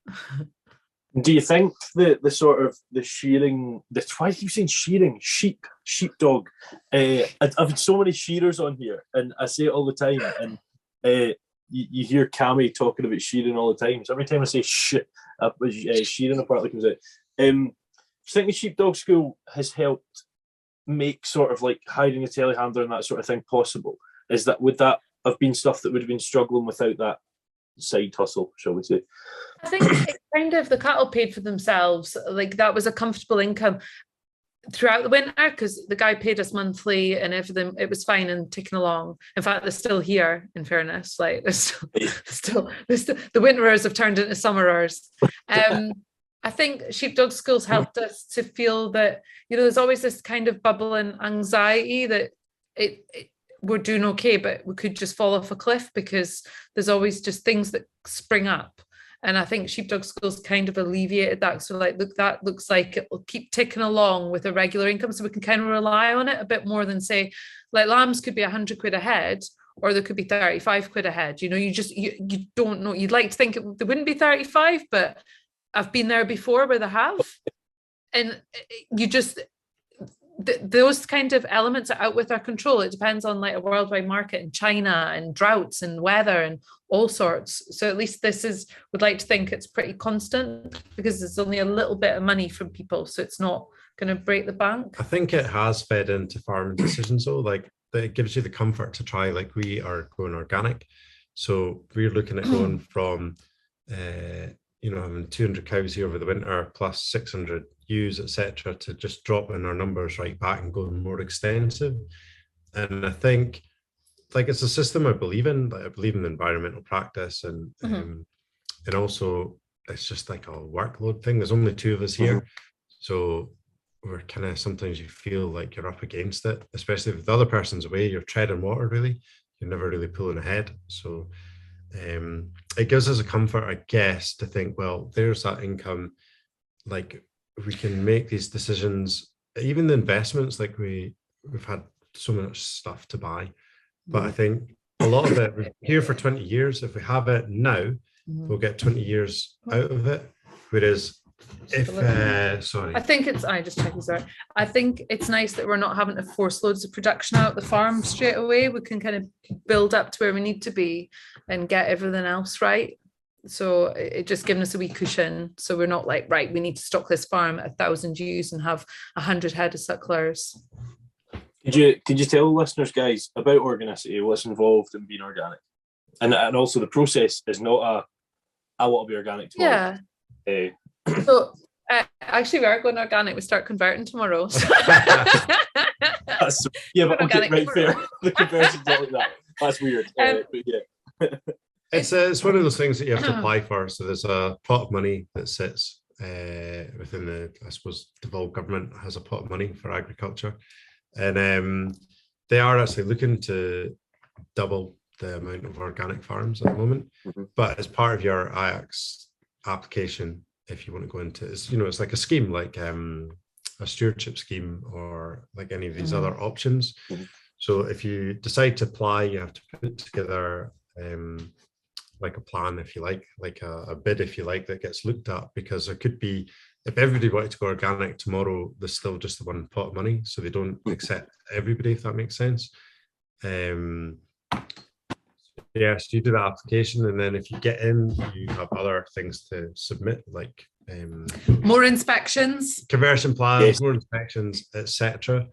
do you think the sort of the shearing, why do you saying shearing? Sheepdog. I've had so many shearers on here, and I say it all the time, and you hear Cammy talking about shearing all the time. So every time I say shearing apparently comes out. Do you think the sheepdog school has helped make sort of like hiring a telehandler and that sort of thing possible? Would that have been stuff that would have been struggling without that side hustle, shall we say. I think it kind of, the cattle paid for themselves. Like that was a comfortable income throughout the winter because the guy paid us monthly and everything. It was fine and ticking along. In fact, they're still here. In fairness, like there's still the winterers have turned into summerers. I think sheepdog schools helped us to feel that, you know, there's always this kind of bubbling anxiety that we're doing okay, but we could just fall off a cliff because there's always just things that spring up. And I think sheepdog schools kind of alleviated that. So like, look, that looks like it will keep ticking along with a regular income. So we can kind of rely on it a bit more than say, like lambs could be 100 quid a head, or there could be 35 quid a head. You know, you don't know. You'd like to think they wouldn't be 35, but I've been there before where they have. And you just, those kind of elements are out with our control. It depends on like a worldwide market in China and droughts and weather and all sorts. So at least would like to think it's pretty constant because there's only a little bit of money from people. So it's not going to break the bank. I think it has fed into farming decisions though. Like it gives you the comfort to try, like we are going organic. So we're looking at going from, having 200 cows here over the winter plus 600 ewes, etc., to just dropping our numbers right back and going more extensive. And I think like it's a system I believe in. Like I believe in environmental practice and also it's just like a workload thing. There's only two of us here. So we're kind of, sometimes you feel like you're up against it, especially if the other person's away, you're treading water really. You're never really pulling ahead. So it gives us a comfort, I guess, to think, well, there's that income. Like we can make these decisions, even the investments, like we've had so much stuff to buy. But I think a lot of it, we're here for 20 years. If we have it now, we'll get 20 years out of it. Whereas if, I think it's, I just checking, sorry. I think it's nice that we're not having to force loads of production out the farm straight away. We can kind of build up to where we need to be and get everything else right. So it just giving us a wee cushion. So we're not like, right, we need to stock this farm at 1,000 ewes and have 100 head of sucklers. Could you tell listeners, guys, about organicity, what's involved in being organic? And also the process is not I want to be organic tomorrow. Yeah. So actually we are going organic. We start converting tomorrow. Yeah, but okay, right, fair. The conversion's not like that. That's weird. But yeah. It's one of those things that you have to apply for. So there's a pot of money that sits within the, I suppose, devolved government has a pot of money for agriculture. And they are actually looking to double the amount of organic farms at the moment. But as part of your IACS application, if you want to go into it, it's like a scheme, like a stewardship scheme or like any of these other options. So if you decide to apply, you have to put together like a plan, if you like a bid, if you like, that gets looked at, because there could be, if everybody wanted to go organic tomorrow, there's still just the one pot of money, so they don't accept everybody, if that makes sense. Yeah, so you do that application, and then if you get in, you have other things to submit, like more inspections, conversion plans, more inspections, etc.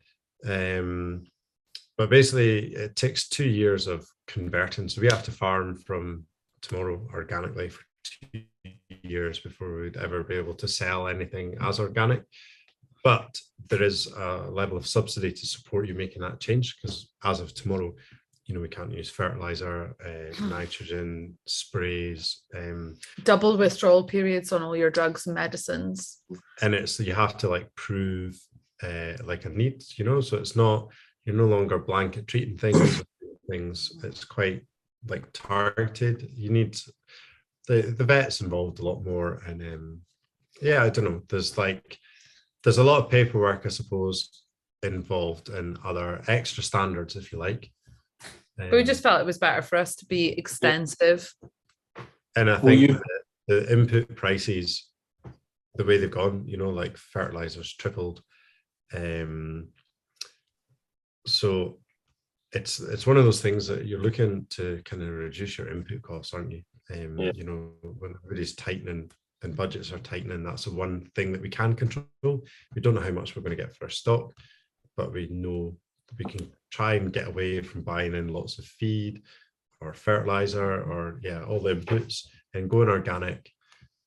But basically, it takes 2 years of converting. So we have to farm from tomorrow organically for 2 years before we'd ever be able to sell anything as organic. But there is a level of subsidy to support you making that change, because as of tomorrow, we can't use fertilizer, nitrogen, sprays. Double withdrawal periods on all your drugs and medicines. And you have to like prove like a need, so it's not, you're no longer blanket treating things. It's quite like targeted. You need the vets involved a lot more. And I don't know, there's a lot of paperwork, I suppose, involved in other extra standards, if you like. But we just felt it was better for us to be extensive. And I think the input prices, the way they've gone, like fertilizers tripled. So it's one of those things that you're looking to kind of reduce your input costs, aren't you? When everybody's tightening and budgets are tightening, that's the one thing that we can control. We don't know how much we're going to get for our stock, but we know we can try and get away from buying in lots of feed or fertilizer or all the inputs and going organic.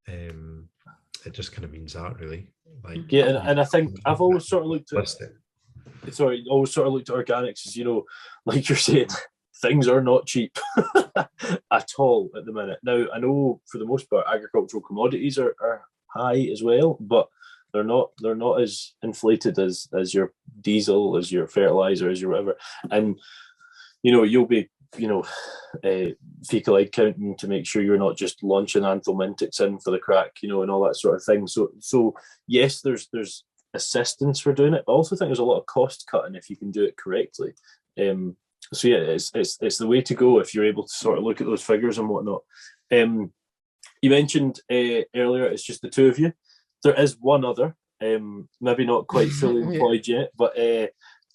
It just kind of means that really. Like and I think I've always sort of looked at organics as, like you're saying, things are not cheap at all at the minute. Now, I know for the most part agricultural commodities are high as well, but they're not as inflated as your diesel, as your fertilizer, as your whatever. And you'll be fecal egg counting to make sure you're not just launching anthelmintics in for the crack, and all that sort of thing. So yes, there's assistance for doing it, but I also think there's a lot of cost cutting if you can do it correctly. So yeah, it's the way to go if you're able to sort of look at those figures and whatnot. You mentioned earlier it's just the two of you. There is one other, maybe not quite fully employed yet, but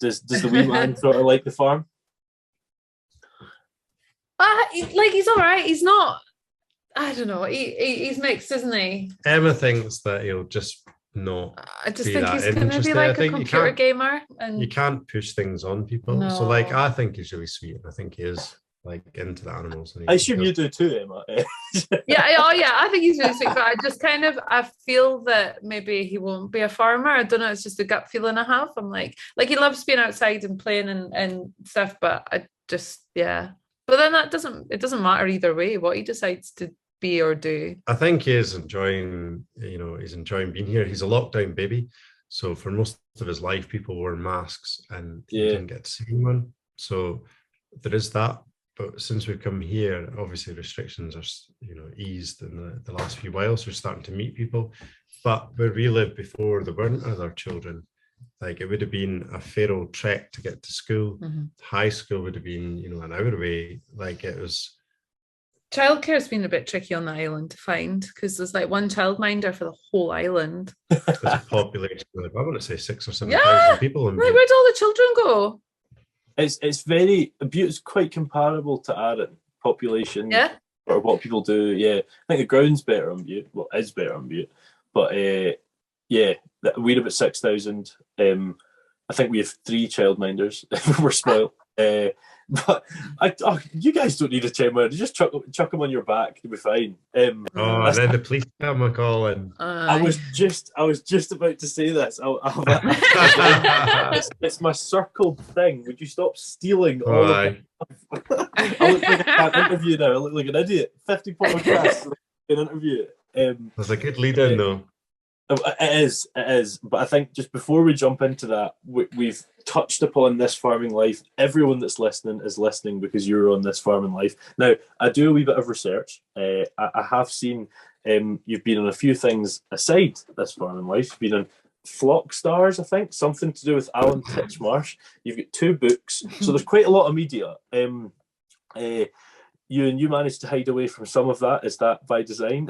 does the wee man sort of like the farm? He's all right. He's not. I don't know. He's mixed, isn't he? Emma thinks that he'll just not. I just think he's going to be like a computer gamer, and you can't push things on people. No. So, I think he's really sweet. I think he is into the animals. I assume you do too, Emma. I think he's really sweet. But I just I feel that maybe he won't be a farmer. I don't know. It's just a gut feeling I have. I'm like he loves being outside and playing and stuff, but I just But then it doesn't matter either way what he decides to be or do. I think he is enjoying, he's enjoying being here. He's a lockdown baby. So for most of his life, people wore masks and he didn't get to see anyone. So there is that. But since we've come here, obviously restrictions are, eased in the last few whiles. We're starting to meet people. But where we lived before, there weren't other children. It would have been a fair old trek to get to school. Mm-hmm. High school would have been, an hour away. It was. Childcare has been a bit tricky on the island to find because there's one childminder for the whole island. There's a population of, I want to say 6,000 or 7,000 people. Where'd all the children go? It's quite comparable to Arran population. Yeah. Or what people do. Yeah, I think the ground's better on Butte. Well, is better on Butte, but we're about 6,000. I think we have 3 childminders. We're spoiled. But you guys don't need a childminder. Just chuck them on your back. You'll be fine. And then the police come a call and I was just about to say this. It's my circled thing. Would you stop stealing all of it? I look like I can't interview now. I look like an idiot. 50 podcasts an interview. There's a good lead in though. It is. But I think just before we jump into that, we've touched upon this farming life. Everyone that's listening is listening because you're on this farming life. Now, I do a wee bit of research. I have seen you've been on a few things aside this farming life. You've been on Flock Stars, I think, something to do with Alan Titchmarsh. You've got 2 books. So there's quite a lot of media. You managed to hide away from some of that. Is that by design?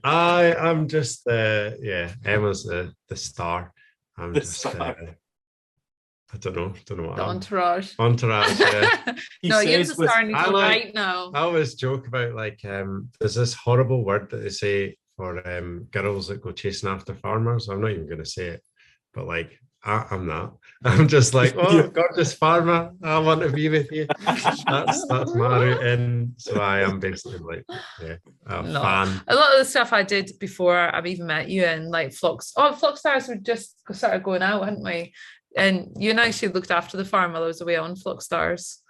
I'm just Emma's the star. I'm the just star. I don't know what the entourage. Yeah. No, you're the star and he's right now. I always joke about there's this horrible word that they say for girls that go chasing after farmers. I'm not even going to say it, but I'm not. I'm just gorgeous farmer. I want to be with you. That's my route in. So I am basically a fan. A lot of the stuff I did before I've even met you and Flock Stars were just started going out, hadn't we? And you and I actually looked after the farm while I was away on Flock Stars.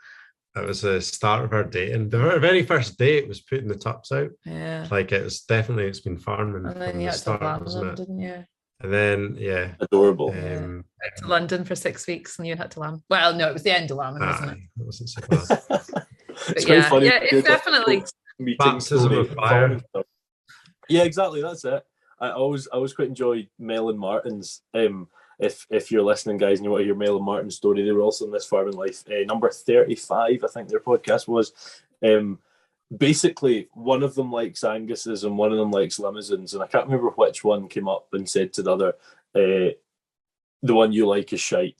It was the start of our dating. The very first date was putting the tups out. Yeah. It's been farming. And then you had to lamb them, didn't you? And then, adorable. Went to London for 6 weeks and you had to lamb. Well, no, it was the end of lambing, wasn't it? It wasn't so bad. But it's definitely baptism of fire. Yeah, exactly. That's it. I always quite enjoy Mel and Martin's. If you're listening, guys, and you want to hear Mel and Martin's story, they were also in this farming life. Number 35, I think their podcast was. Basically, one of them likes Angus's and one of them likes limousines, and I can't remember which one came up and said to the other, the one you like is shite.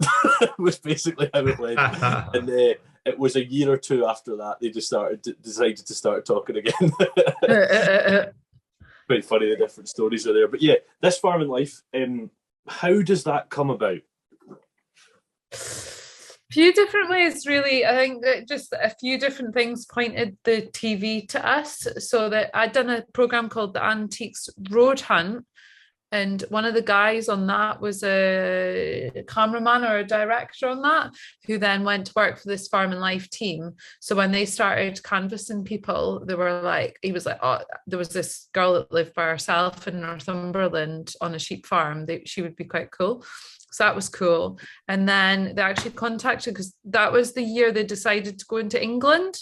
Was basically how it went. And it was a year or 2 after that they just decided to start talking again. Quite funny, the different stories are there. But yeah, this farming life, how does that come about? Few different ways, really. I think that just a few different things pointed the TV to us. So that I'd done a program called the Antiques Road Hunt, and one of the guys on that was a cameraman or a director on that, who then went to work for this Farm and Life team. So when they started canvassing people, they were like, he was like, oh, there was this girl that lived by herself in Northumberland on a sheep farm. She would be quite cool. So that was cool. And then they actually contacted, because that was the year they decided to go into England,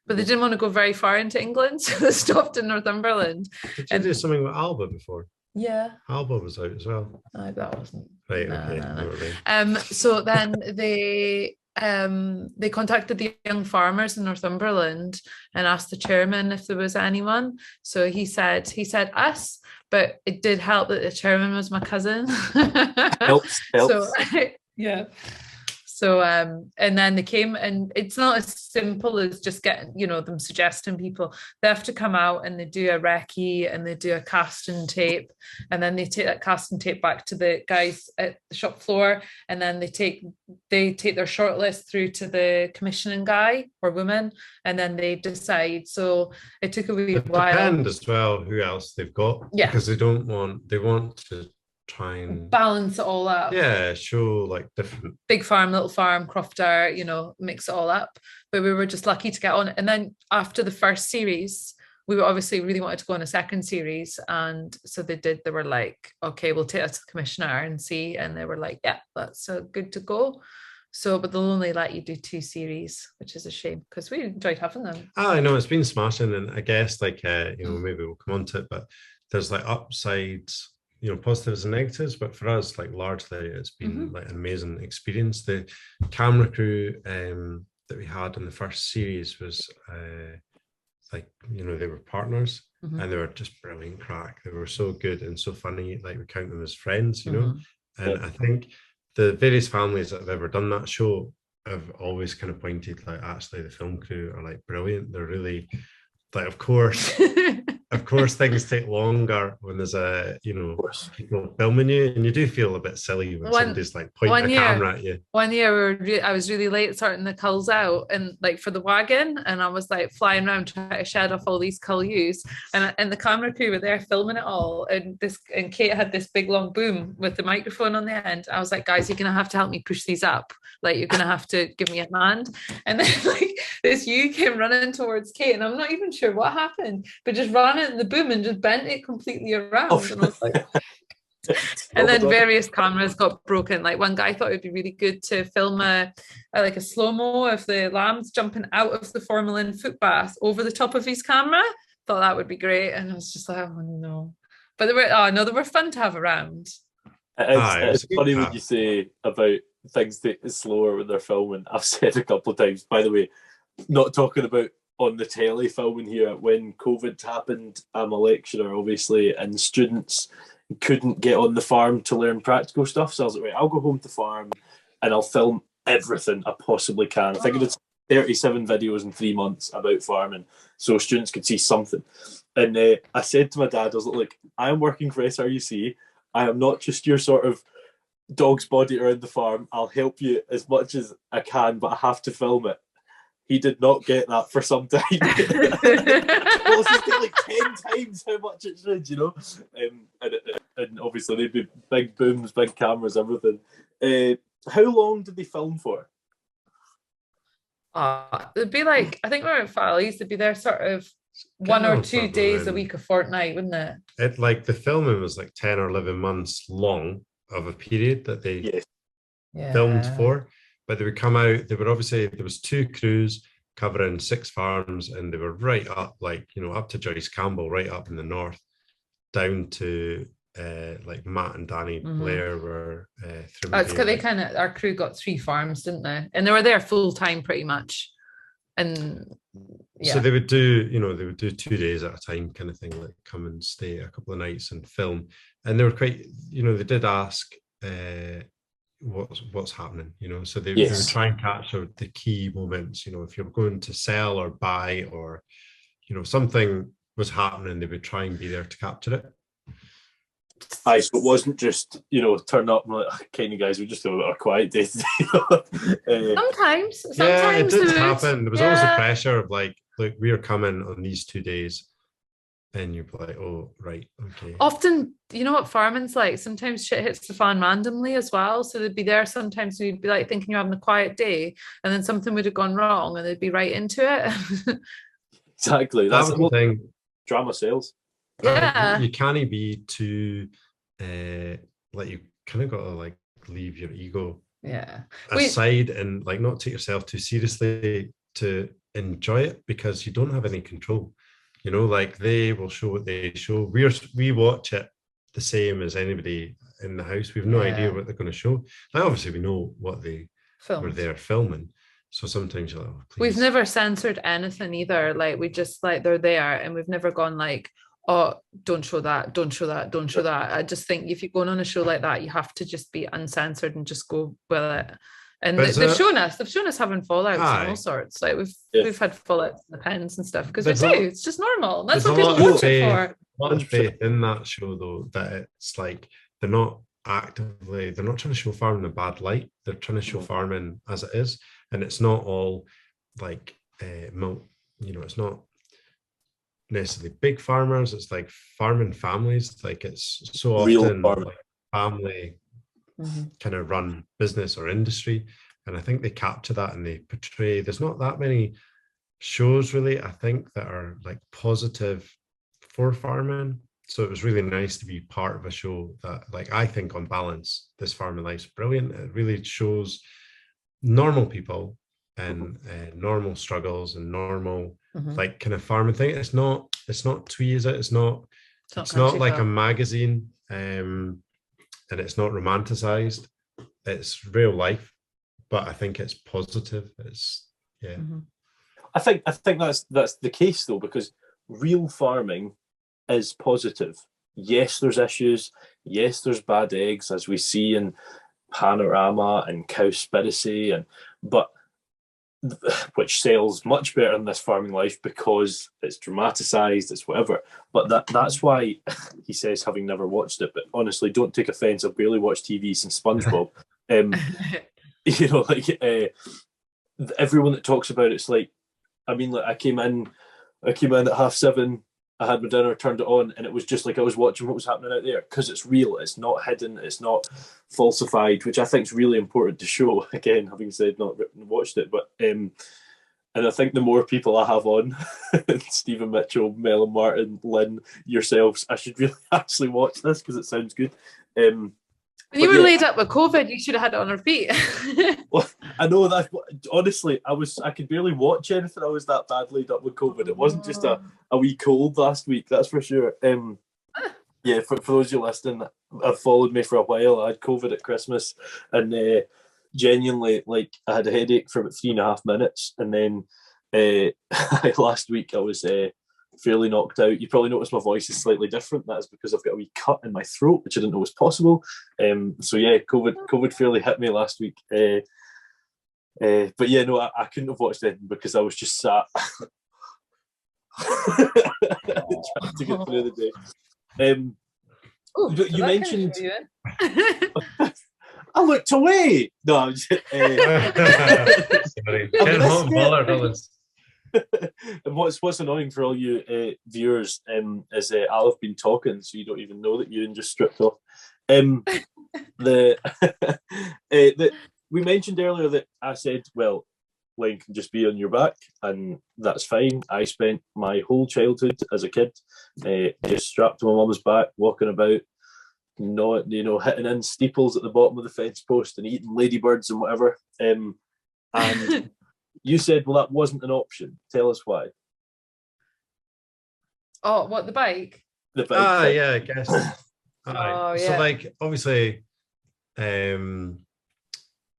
but they didn't want to go very far into England. So they stopped in Northumberland. Did you do something with Alba before? Yeah. Alba was out as well. No, that wasn't. Right, No, okay. no, no. So then they contacted the young farmers in Northumberland and asked the chairman if there was anyone. So he said us, but it did help that the chairman was my cousin. Helps. So yeah. So and then they came, and it's not as simple as just getting, them suggesting people. They have to come out and they do a recce and they do a cast and tape, and then they take that cast and tape back to the guys at the shop floor, and then they take their shortlist through to the commissioning guy or woman, and then they decide. So it took a wee while. Depend as well who else they've got. Yeah. Because they want to try and balance it all up. Yeah, show like different big farm, little farm, crofter, mix it all up. But we were just lucky to get on it. And then after the first series, we were obviously really wanted to go on a second series. And so they were like, okay, we'll take that to the commissioner and see. And they were like, yeah, that's good to go. So, but they'll only let you do 2 series, which is a shame, because we enjoyed having them. I know it's been smashing. And I guess maybe we'll come on to it, but there's like upsides, positives and negatives, but for us, like largely it's been like an amazing experience. The camera crew that we had in the first series was they were partners, and they were just brilliant crack. They were so good and so funny, like we count them as friends, and I think the various families that have ever done that show have always kind of pointed like, actually the film crew are like brilliant. They're really like, of course things take longer when there's people filming you, and you do feel a bit silly when somebody's like pointing a camera at you. One year I was really late sorting the culls out, and like for the wagon, and I was like flying around trying to shed off all these cull ewes, and the camera crew were there filming it all, and Kate had this big long boom with the microphone on the end. I was like, guys, you're gonna have to help me push these up, like you're gonna have to give me a hand. And then like this ewe came running towards Kate, and I'm not even sure what happened, but just ran it in the boom and just bent it completely around. And I was like, and then various cameras got broken. Like one guy thought it'd be really good to film a slow-mo of the lambs jumping out of the formalin foot bath over the top of his camera. Thought that would be great, and I was just like, oh no. But they were fun to have around. It's funny when you say about things that is slower when they're filming. I've said a couple of times, by the way, not talking about on the telly filming here, when COVID happened, I'm a lecturer obviously, and students couldn't get on the farm to learn practical stuff, so I was like, right, I'll go home to farm and I'll film everything I possibly can. I think I did 37 videos in 3 months about farming, so students could see something. And I said to my dad, I was like, look, I am working for SRUC, I am not just your sort of dog's body around the farm. I'll help you as much as I can, but I have to film it. He did not get that for some time. Well, it's just like 10 times how much it should, and obviously they'd be big booms, big cameras, everything. How long did they film for? It'd be like, I think we were at Fallies, they'd be there sort of 1 or 2 days a week, a fortnight, wouldn't it? It like the filming was like 10 or 11 months long of a period that they filmed for. But they would come out, there was 2 crews covering 6 farms, and they were right up, up to Joyce Campbell, right up in the north, down to like Matt and Danny Blair were through. It's because our crew got 3 farms, didn't they? And they were there full time pretty much. And so they would do, they would do 2 days at a time kind of thing, like come and stay a couple of nights and film. And they were quite, they did ask what's happening, so they would try and capture the key moments, if you're going to sell or buy, or something was happening, they would try and be there to capture it. Aye, so it wasn't just, turn up and like, kind of guys, we just have a quiet day today. Sometimes Yeah, it did they would. happen. There was always the pressure of like, look, we're coming on these 2 days. And you're like, oh, right, okay. Often, you know what farming's like? Sometimes shit hits the fan randomly as well. So they'd be there sometimes, you'd be like thinking you're having a quiet day, and then something would have gone wrong and they'd be right into it. Exactly. That's the thing. Drama sales. Yeah. You can't be too, like, you kind of got to like leave your ego aside and like not take yourself too seriously to enjoy it, because you don't have any control. Like they will show what they show. We watch it the same as anybody in the house. We've no idea what they're going to show. Like obviously we know what they were there filming. So sometimes you're like, oh, please. We've never censored anything either. Like we just like they're there, and we've never gone like, oh, don't show that, don't show that, don't show that. I just think if you're going on a show like that, you have to just be uncensored and just go with it. And they've shown us having fallouts and all sorts. Like we've had fallouts in the pens and stuff, because it's just normal. That's what people watch it for. Much faith in that show though, that it's like they're not trying to show farming in a bad light. They're trying to show farming as it is, and it's not all like it's not necessarily big farmers. It's like farming families. Like it's so often like family kind of run business or industry, and I think they capture that and they portray. There's not that many shows really, I think, that are like positive for farming. So it was really nice to be part of a show that, like, I think on balance, This Farming Life's brilliant. It really shows normal people and normal struggles and normal like kind of farming thing. It's not twee, is it? It's not like a magazine, and it's not romanticized. It's real life, but I think it's positive. It's I think that's the case though, because real farming is positive. Yes, there's issues. Yes, there's bad eggs, as we see in Panorama and Cowspiracy, but which sells much better than This Farming Life because it's dramatized, it's whatever. But that's why he says, having never watched it, but honestly, don't take offense, I've barely watched TV since SpongeBob. Everyone that talks about it's like, I mean, like I came in at 7:30, I had my dinner, turned it on, and it was just like I was watching what was happening out there, because it's real, it's not hidden, it's not falsified, which I think is really important to show. Again, having said not watched it, but and I think the more people I have on, Stephen Mitchell, Mel and Martin, Lynn, yourselves, I should really actually watch this because it sounds good. When you were laid up with COVID, you should have had it on repeat. Well, I know that. Honestly, I could barely watch anything. I was that bad laid up with COVID. It wasn't just a wee cold last week, that's for sure. Yeah, for those of you listening, have followed me for a while. I had COVID at Christmas, and genuinely, like, I had a headache for about 3.5 minutes, and then last week I was fairly knocked out. You probably notice my voice is slightly different. That is because I've got a wee cut in my throat, which I didn't know was possible. So yeah, COVID fairly hit me last week. But yeah, no, I couldn't have watched anything because I was just sat trying to get through the day. But you mentioned I looked away. No, I'm just, and what's annoying for all you viewers is I've been talking, so you don't even know that Ewan just stripped off. We mentioned earlier that I said, well, Len can just be on your back, and that's fine. I spent my whole childhood as a kid just strapped to my mum's back, walking about, not hitting in steeples at the bottom of the fence post and eating ladybirds and whatever. And you said, well, that wasn't an option. Tell us why. Oh, what, the bike? The bike. Yeah, I guess. Yeah. So, like, obviously,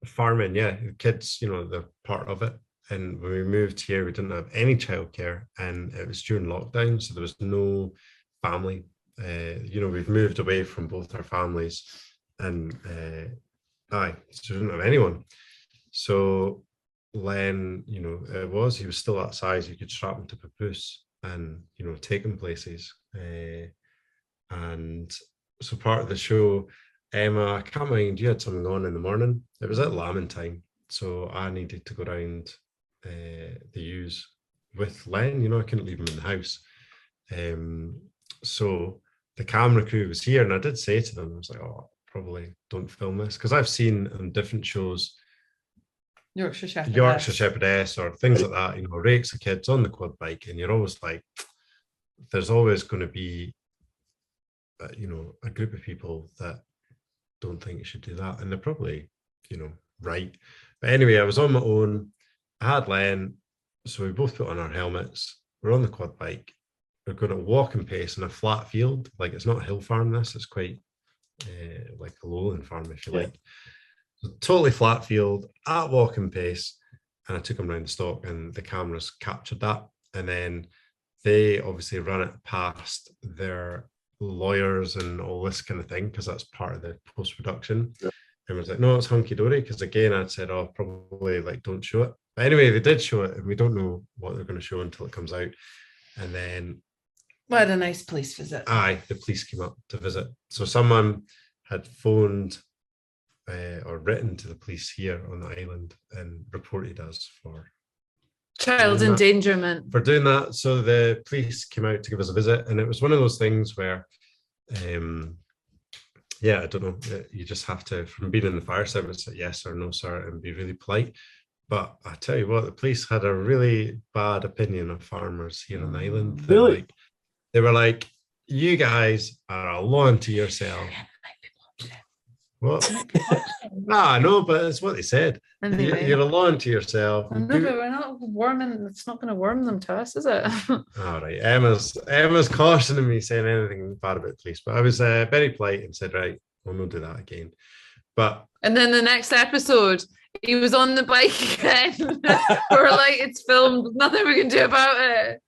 farming, the kids, they're part of it. And when we moved here, we didn't have any childcare, and it was during lockdown, so there was no family. We've moved away from both our families, and so we didn't have anyone. So Len, he was still that size. You could strap him to papoose and take him places. And so part of the show, Emma, I can't mind, you had something on in the morning. It was at lambing time, so I needed to go around the ewes with Len. I couldn't leave him in the house. So the camera crew was here, and I did say to them, I was like, "Oh, probably don't film this," because I've seen on different shows Yorkshire Shepherdess or things like that, rakes of kids on the quad bike, and you're always like, there's always going to be, a group of people that don't think you should do that, and they're probably, right. But anyway, I was on my own. I had Len, so we both put on our helmets. We're on the quad bike. We're going at walking pace in a flat field. Like, it's not a hill farm. It's quite like a lowland farm, if you like. So totally flat field at walking pace, and I took them around the stock, and the cameras captured that, and then they obviously ran it past their lawyers and all this kind of thing, because that's part of the post-production. And was like, no, it's hunky-dory, because again I'd said, oh, probably like don't show it. But anyway, they did show it, and we don't know what they're going to show until it comes out. And then what a nice police visit. The police came up to visit. So someone had phoned or written to the police here on the island and reported us for child endangerment. For doing that. So the police came out to give us a visit, and it was one of those things where I don't know, you just have to, from being in the fire service, say yes or no, sir, and be really polite. But I tell you what, the police had a really bad opinion of farmers here on the island. Really? They were like, you guys are a law unto yourself. What? No, but it's what they said. Anyway. You're a law unto yourself. No, but we're not warming. It's not going to warm them to us, is it? All right. Emma's cautioning me saying anything bad about the police, but I was very polite and said, right, we'll not do that again. And then the next episode, he was on the bike again. We're like, it's filmed. Nothing we can do about it.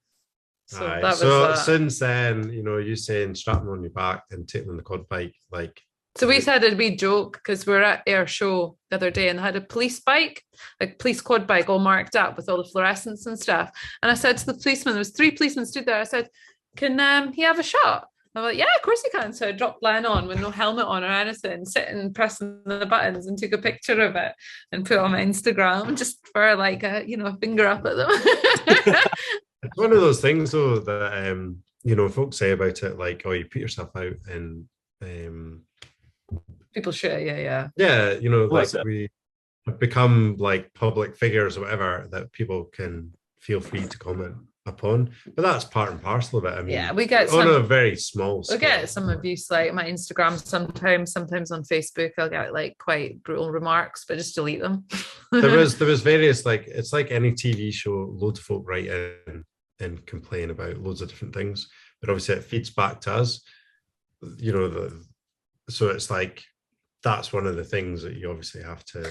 So that was that. Since then, you saying strap them on your back and take them on the quad bike, like. So we said it'd be a joke because we were at Air Show the other day and they had a police bike, like police quad bike, all marked up with all the fluorescents and stuff. And I said to the policeman, there was 3 policemen stood there. I said, "Can he have a shot?" I'm like, "Yeah, of course he can." So I dropped Len on with no helmet on or anything, sitting pressing the buttons, and took a picture of it and put it on my Instagram just for like a finger up at them. It's one of those things though that folks say about it, like, oh, you put yourself out and people share, yeah, like we have become like public figures or whatever that people can feel free to comment upon, but that's part and parcel of it. I mean, we get on a very small scale. We get some abuse, like my Instagram sometimes on Facebook I'll get like quite brutal remarks, but just delete them. there was various, like, it's like any TV show, loads of folk write in and complain about loads of different things, but obviously it feeds back to us, so it's like that's one of the things that you obviously have to.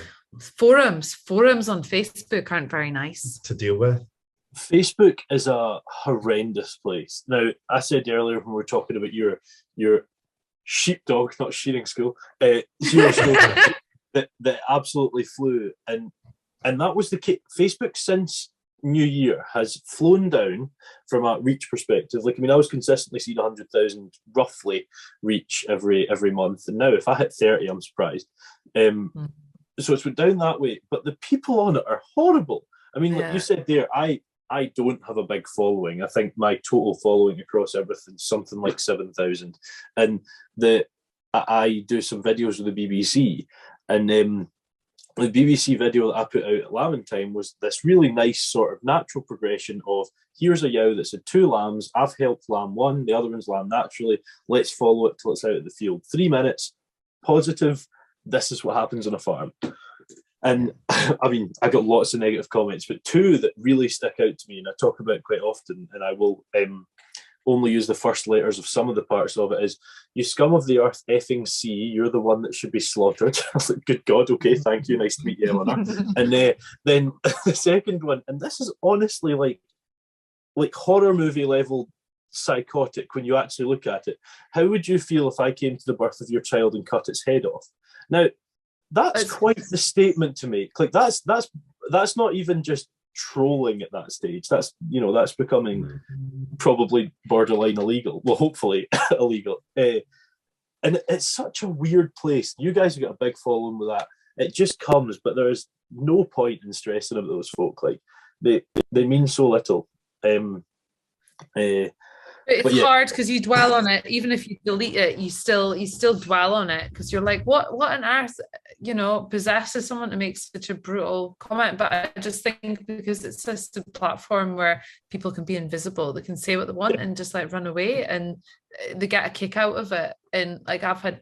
Forums on Facebook aren't very nice to deal with. Facebook is a horrendous place. Now, I said earlier when we were talking about your sheepdog, not shearing school, zero school, that absolutely flew, and that was the case. Facebook since New Year has flown down from a reach perspective. Like, I mean, I was consistently seeing 100,000 roughly reach every month, and now if I hit 30, I'm surprised. So it's went down that way, but the people on it are horrible. I mean, like you said there, I don't have a big following. I think my total following across everything is something like 7,000, and I do some videos with the BBC, and the BBC video that I put out at lambing time was this really nice sort of natural progression of, here's a yow that's had 2 lambs, I've helped lamb 1, the other one's lamb naturally, let's follow it till it's out of the field. 3 minutes, positive, this is what happens on a farm. And I mean, I got lots of negative comments, but 2 that really stick out to me, and I talk about quite often, and I will only use the first letters of some of the parts of it, is, "You scum of the earth effing sea, you're the one that should be slaughtered." I was like, good God, okay, thank you, nice to meet you, Eleanor. And then the second one, and this is honestly like horror movie level psychotic when you actually look at it. "How would you feel if I came to the birth of your child and cut its head off?" Now, that's quite the statement to make. Like, that's not even just trolling at that stage. That's becoming probably borderline illegal. Well, hopefully illegal. and it's such a weird place. You guys have got a big following with that. It just comes, but there is no point in stressing about those folk. Like they mean so little. But it's hard because you dwell on it. Even if you delete it, you still dwell on it because you're like, what on earth, possesses someone to make such a brutal comment? But I just think because it's just a platform where people can be invisible, they can say what they want and just like run away, and they get a kick out of it. And like I've had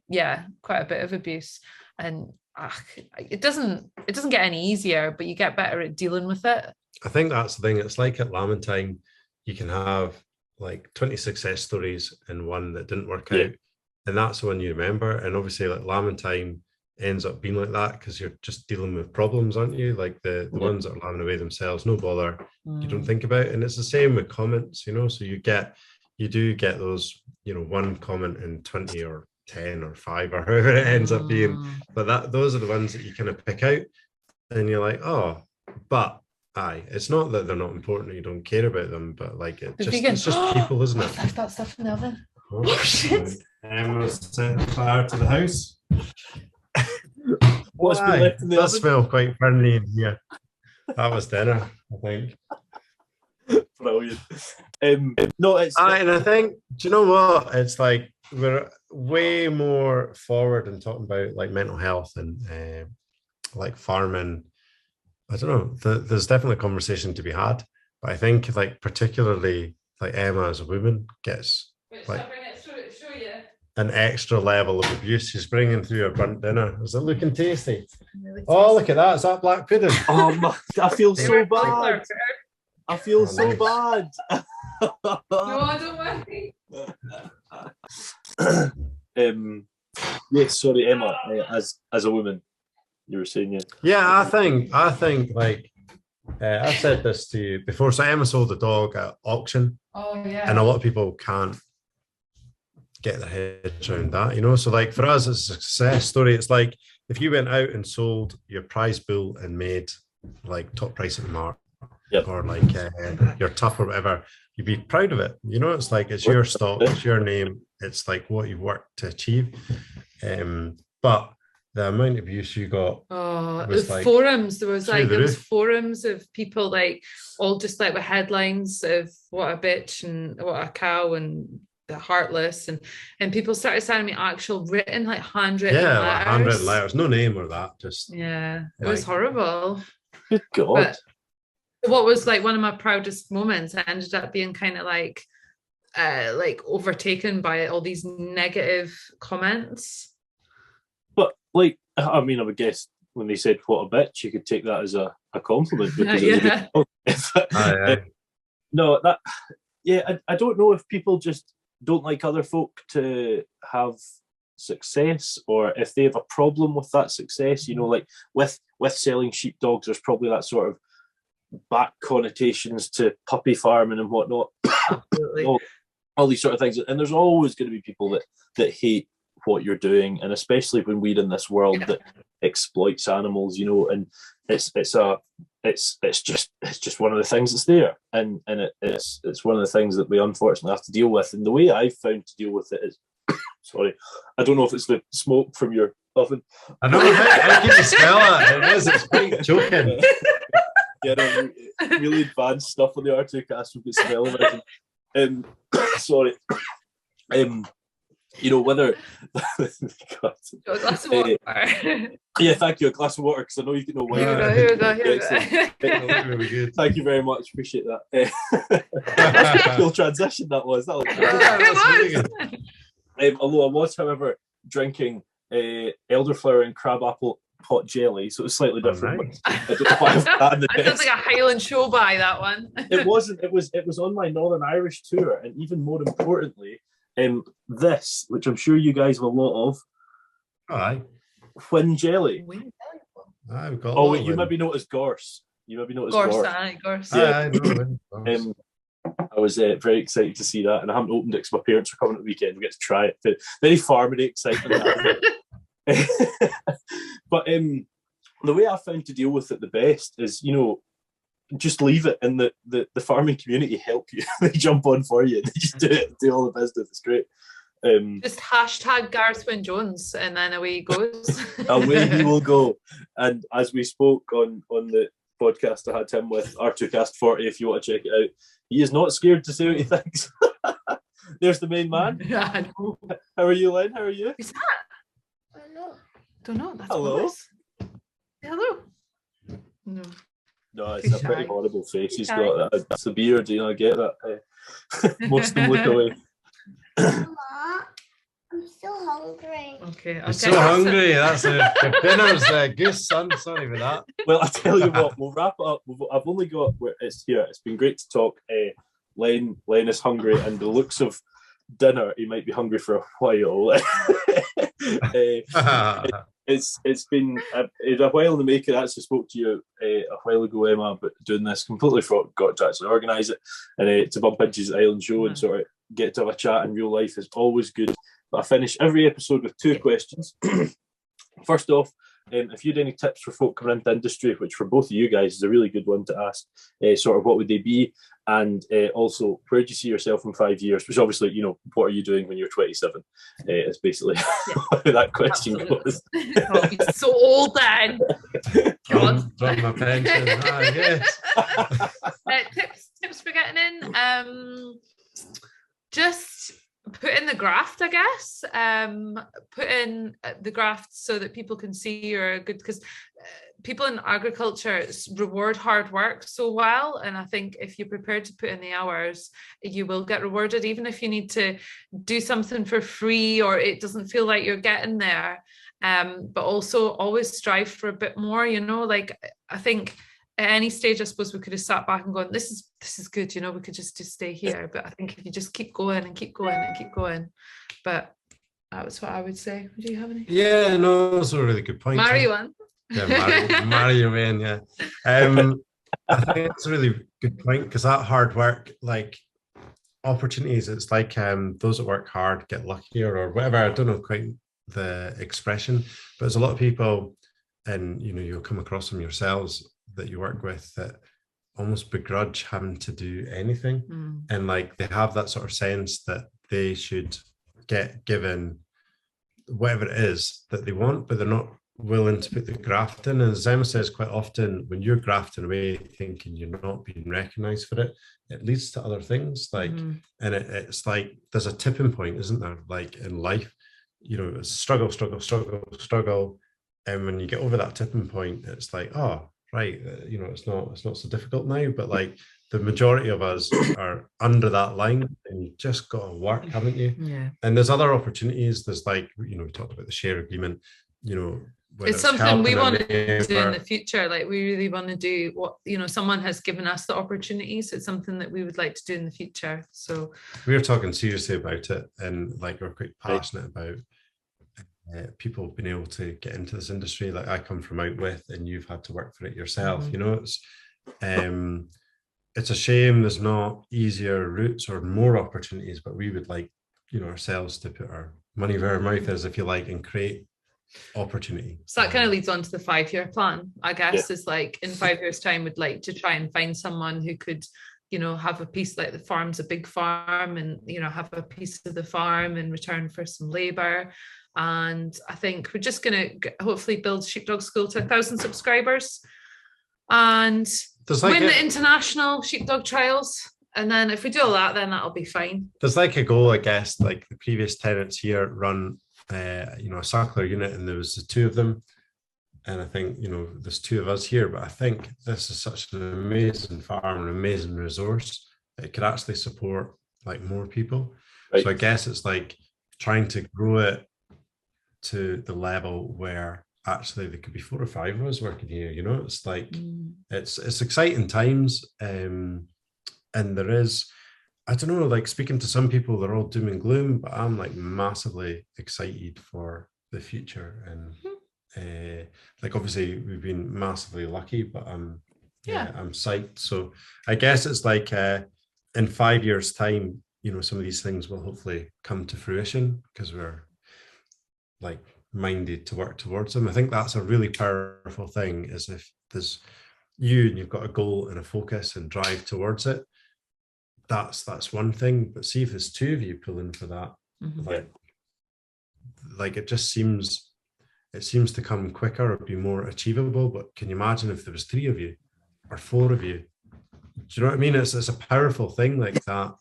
quite a bit of abuse, and it doesn't get any easier, but you get better at dealing with it. I think that's the thing. It's like at Lamentine, you can have like 20 success stories and one that didn't work out, and that's the one you remember. And obviously like Lamentine ends up being like that because you're just dealing with problems, aren't you? Like the ones that are landing away themselves, no bother, you don't think about it. And it's the same with comments, so you do get those, one comment in 20 or 10 or 5 or however it ends up being, but those are the ones that you kind of pick out and you're like, oh, but it's not that they're not important or you don't care about them, but like it's just people, isn't it? I've left that stuff in the oven. Oh shit. Emma's set fire to the house. What's been left in the oven? That smells quite friendly in here. That was dinner, I think. Brilliant. No, it's and I think, do you know what? It's like we're way more forward in talking about like mental health and like farming. I don't know. There's definitely a conversation to be had, but I think like particularly like Emma as a woman gets like an extra level of abuse. She's bringing through a burnt dinner. Is it looking tasty? Really tasty. Oh, look at that! Is that black pudding? Oh, I feel so bad. I feel so bad. No, don't worry. Yes, sorry, Emma. As a woman. You were saying, yeah. I think like I've said this to you before. So Emma sold the dog at auction. Oh yeah. And a lot of people can't get their heads around that, So like for us, it's a success story. It's like if you went out and sold your prize bull and made like top price at the mark, or like your tough or whatever, you'd be proud of it. It's like it's your stock, it's your name, it's like what you've worked to achieve. But the amount of abuse you got. Oh, the like forums. There was forums of people like all just like with headlines of what a bitch and what a cow and the heartless and people started sending me actual written like handwritten letters. Like handwritten letters, no name or that. Just it was horrible. Good God. But what was like one of my proudest moments ended up being kind of like overtaken by all these negative comments. Like, I mean, I would guess when they said "what a bitch," you could take that as a compliment because it was a good No, I don't know if people just don't like other folk to have success, or if they have a problem with that success. Like with selling sheepdogs, there's probably that sort of back connotations to puppy farming and whatnot. Absolutely. all these sort of things, and there's always going to be people that hate what you're doing, and especially when we're in this world that exploits animals, and it's just one of the things that's there, and it's one of the things that we unfortunately have to deal with. And the way I've found to deal with it is sorry, I don't know if it's the smoke from your oven. I know how can you smell it? It is, it's quite choking. Really advanced stuff on the R2Kast. We've got smell of it. Sorry. Whether a glass of water. Thank you, a glass of water, because I know you can know why. Here we go. Thank you very much, appreciate that. Cool transition that was. Although I was, however, drinking elderflower and crabapple hot jelly, so it was slightly different. Nice. I don't know if I have that in the That sounds like a Highland show by that one. It wasn't. It was on my Northern Irish tour, and even more importantly, this, which I'm sure you guys have a lot of. Aye. Whin jelly. I've got. Oh, wait, you maybe know it as gorse. Gorse. Yeah. I was very excited to see that, and I haven't opened it because my parents are coming at the weekend. We get to try it. Very farmery excitement. But the way I found to deal with it the best is, just leave it, and the farming community help you. They jump on for you. They just do all the business. It's great. Just hashtag Gareth Wyn Jones, and then away he goes. Away he will go. And as we spoke on the podcast I had him with, R2Kast 40, if you want to check it out, he is not scared to say what he thinks. There's the main man. Yeah, I know. How are you, Len? How are you? Who's that? Don't know. That's Hello. Wallace. Hello. No. No, it's a pretty horrible face he's got. That's the beard, I get that. Most of them look away. Mama, I'm so hungry. Okay. I'm so hungry. That's dinner's goose, son. Sorry for that. Well, I tell you what, we'll wrap it up. I've only got it's here. It's been great to talk. Len is hungry, and the looks of dinner, he might be hungry for a while. It's been a while in the making. I actually spoke to you a while ago, Emma, about doing this. Completely forgot to actually organise it, and to bump into the Island Show and sort of get to have a chat in real life is always good. But I finish every episode with 2 questions. First off, if you had any tips for folk coming into industry, which for both of you guys is a really good one to ask, sort of what would they be? And also, where do you see yourself in 5 years? Which obviously, what are you doing when you're 27? Is basically how that question goes. Oh, you're so old then. God. Drop my pension. Yes. Tips for getting in. Just put in the graft, I guess. Put in the graft so that people can see you're good, because people in agriculture reward hard work so well, and I think if you're prepared to put in the hours, you will get rewarded, even if you need to do something for free or it doesn't feel like you're getting there. But also always strive for a bit more, like I think at any stage, I suppose we could have sat back and gone, this is good, we could just stay here. But I think if you just keep going and keep going and keep going. But that was what I would say. Do you have any? Yeah, no, that's a really good point. Marry one. Yeah, marry your man, yeah. I think that's a really good point, because that hard work, like opportunities, it's like those that work hard get luckier or whatever. I don't know quite the expression, but there's a lot of people, and you'll come across them yourselves, that you work with, that almost begrudge having to do anything. And like they have that sort of sense that they should get given whatever it is that they want, but they're not willing to put the graft in. And as Emma says, quite often when you're grafting away thinking you're not being recognized for it, it leads to other things, like and it's like there's a tipping point, isn't there, like in life, it's struggle, and when you get over that tipping point, it's like, oh right, it's not so difficult now. But like the majority of us are under that line, and you just got to work, haven't you? Yeah. And there's other opportunities. There's like, we talked about the share agreement, it's something we want to do in the future. Like we really want to do what, someone has given us the opportunity. So it's something that we would like to do in the future. So we're talking seriously about it, and like we're quite passionate about people being able to get into this industry. Like I come from out with, and you've had to work for it yourself. It's a shame there's not easier routes or more opportunities, but we would like ourselves to put our money where our mouth is, if you like, and create opportunity. So that kind of leads on to the 5-year plan, I guess. Is like in 5 years time we'd like to try and find someone who could have a piece, like the farm's a big farm, and have a piece of the farm in return for some labor. And I think we're just going to hopefully build Sheepdog School to 1,000 subscribers and win the international sheepdog trials. And then if we do all that, then that'll be fine. There's like a goal, I guess, like the previous tenants here run, a circular unit, and there was the 2 of them. And I think, there's 2 of us here, but I think this is such an amazing farm, an amazing resource that it could actually support like more people. Right. So I guess it's like trying to grow it to the level where actually there could be 4 or 5 of us working here. It's like it's exciting times, and there is, I don't know, like speaking to some people, they're all doom and gloom, but I'm like massively excited for the future. And like obviously we've been massively lucky, but I'm psyched. So I guess it's like in 5 years time, some of these things will hopefully come to fruition, because we're like minded to work towards them. I think that's a really powerful thing, is if there's you and you've got a goal and a focus and drive towards it, that's one thing. But see if there's 2 of you pulling for that, like it just seems to come quicker or be more achievable. But can you imagine if there was 3 of you or 4 of you? Do you know what I mean? It's a powerful thing like that.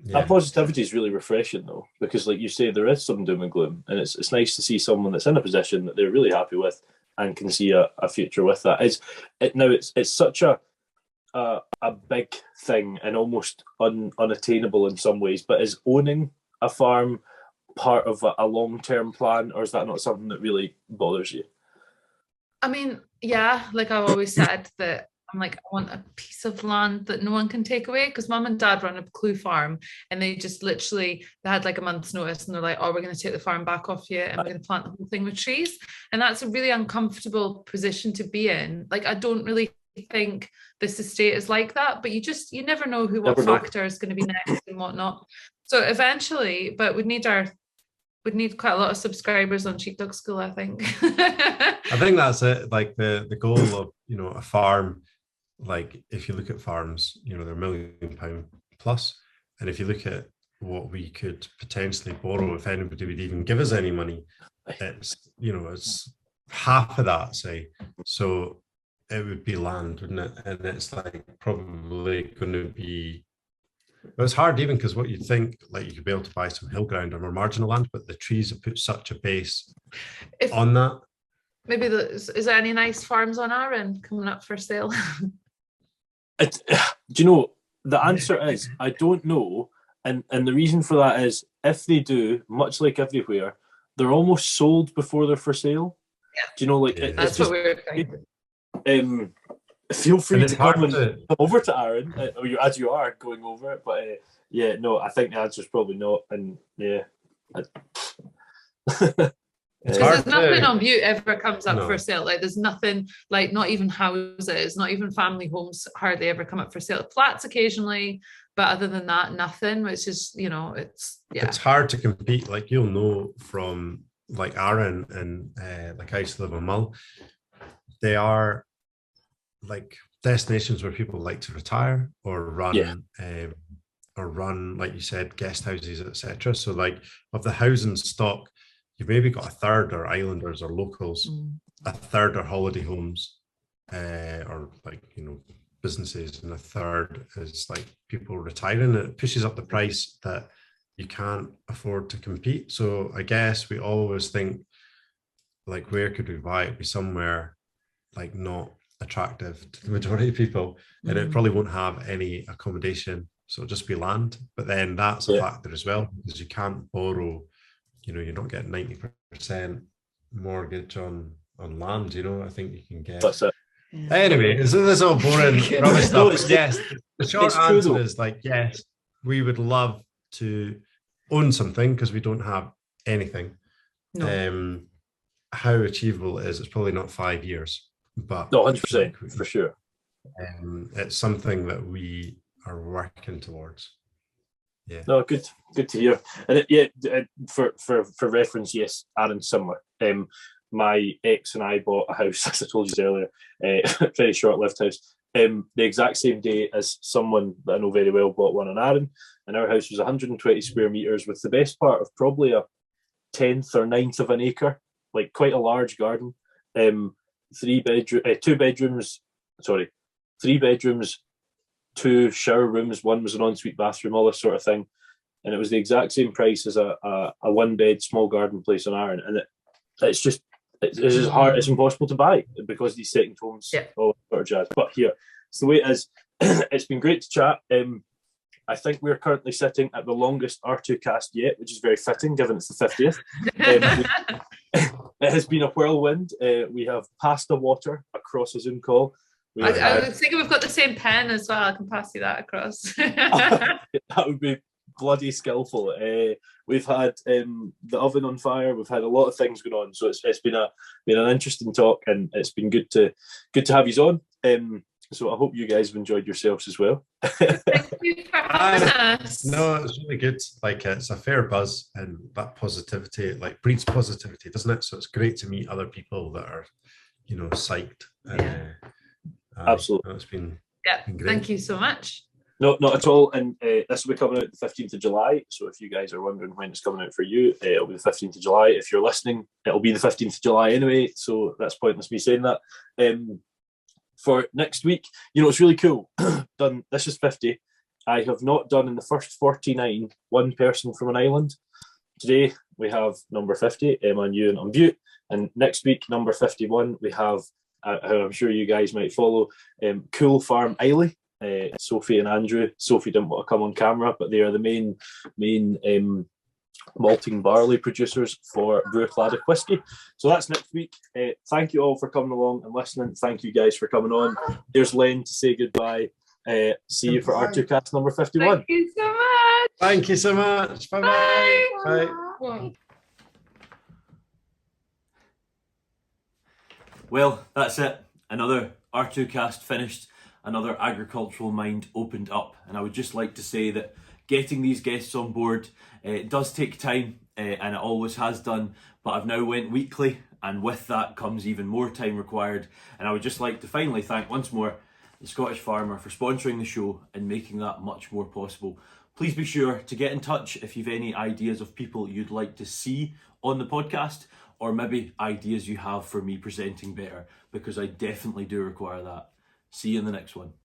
That positivity is really refreshing though, because like you say, there is some doom and gloom, and it's nice to see someone that's in a position that they're really happy with and can see a future with that. It's such a big thing and almost unattainable in some ways, but is owning a farm part of a long-term plan, or is that not something that really bothers you? I mean, yeah, like I've always said that I'm like, I want a piece of land that no one can take away, because mum and dad run a clue farm, and they just literally, they had like a month's notice and they're like, oh, we're going to take the farm back off you and we're going to plant the whole thing with trees. And that's a really uncomfortable position to be in. Like, I don't really think this estate is like that, but you never know what factor is going to be next and whatnot. So eventually, but we'd need quite a lot of subscribers on Sheepdog School, I think. I think that's it. Like the goal of, a farm, like if you look at farms, they're £1 million plus. And if you look at what we could potentially borrow, if anybody would even give us any money, it's half of that, say. So it would be land, wouldn't it? And it's like probably going to be, but it's hard even because what you'd think, like you could be able to buy some hill ground or more marginal land, but the trees have put such a base on that. Maybe is there any nice farms on Arran coming up for sale? Do you know, the answer is, I don't know. And the reason for that is, if they do, much like everywhere, they're almost sold before they're for sale. Yeah. Do you know, like, that's what we're thinking. Feel free to come over to Arran, as you are going over it. But I think the answer is probably not. And there's nothing on Butte ever comes up for sale. Like there's nothing, like not even houses, not even family homes hardly ever come up for sale. Flats occasionally, but other than that, nothing. Which is, it's hard to compete. Like you'll know from like Arran and like I used to live in Mull. They are like destinations where people like to retire or run, like you said, guest houses, etc. So like of the housing stock, you've maybe got a third are islanders or locals, a third are holiday homes, or like businesses, and a third is like people retiring. It pushes up the price that you can't afford to compete. So I guess we always think, like, where could we buy it? It'd be somewhere like not attractive to the majority of people, and it probably won't have any accommodation, so it'll just be land. But then that's a factor as well, because you can't borrow, you're not getting 90% mortgage on land. I think you can get. That's it. Anyway, this is all boring rubbish stuff. Yes, the short answer is like, yes, we would love to own something because we don't have anything. No. How achievable it is, it's probably not 5 years. But 100% for sure. It's something that we are working towards. Yeah. No, good to hear. And for reference, yes, Aaron's similar. My ex and I bought a house, as I told you earlier, very short-lived house. The exact same day as someone that I know very well bought one on Arran, and our house was 120 square meters with the best part of probably a 10th or 9th of an acre, like quite a large garden. 3 bedrooms, 2 shower rooms, one was an ensuite bathroom, all this sort of thing, and it was the exact same price as a 1-bed small garden place on Arran. And it's just hard, it's impossible to buy because these second homes, all sort of jazz. But here, it's the way it is. It's been great to chat. I think we're currently sitting at the longest R2Kast yet, which is very fitting given it's the 50th. It has been a whirlwind. We have passed the water across a Zoom call. I was thinking we've got the same pen as well. I can pass you that across. That would be bloody skillful. We've had the oven on fire. We've had a lot of things going on. So it's been an interesting talk, and it's been good to have you on. So I hope you guys have enjoyed yourselves as well. Thank you for having us. No, it's really good. Like, it's a fair buzz, and that positivity, like, breeds positivity, doesn't it? So it's great to meet other people that are, psyched. Absolutely. It's been great. Thank you so much. No, not at all. And this will be coming out the 15th of July. So if you guys are wondering when it's coming out for you, it'll be the 15th of July. If you're listening, it'll be the 15th of July anyway. So that's pointless me saying that. For next week, it's really cool. This is 50. I have not done in the first 49 one person from an island. Today we have number 50, Emma and Ewan on Butte. And next week, number 51, we have, who I'm sure you guys might follow, Cool Farm Islay. Sophie and Andrew. Sophie didn't want to come on camera, but they are the main malting barley producers for Brew Claddock whiskey. So that's next week. Thank you all for coming along and listening. Thank you guys for coming on. There's Len to say goodbye. See you for R2Kast number 51. Thank you so much. Thank you so much. Bye-bye. Bye. Bye. Well, that's it. Another R2Kast finished. Another agricultural mind opened up. And I would just like to say that getting these guests on board, it does take time, and it always has done, but I've now went weekly, and with that comes even more time required. And I would just like to finally thank once more the Scottish Farmer for sponsoring the show and making that much more possible. Please be sure to get in touch if you've any ideas of people you'd like to see on the podcast, or maybe ideas you have for me presenting better, because I definitely do require that. See you in the next one.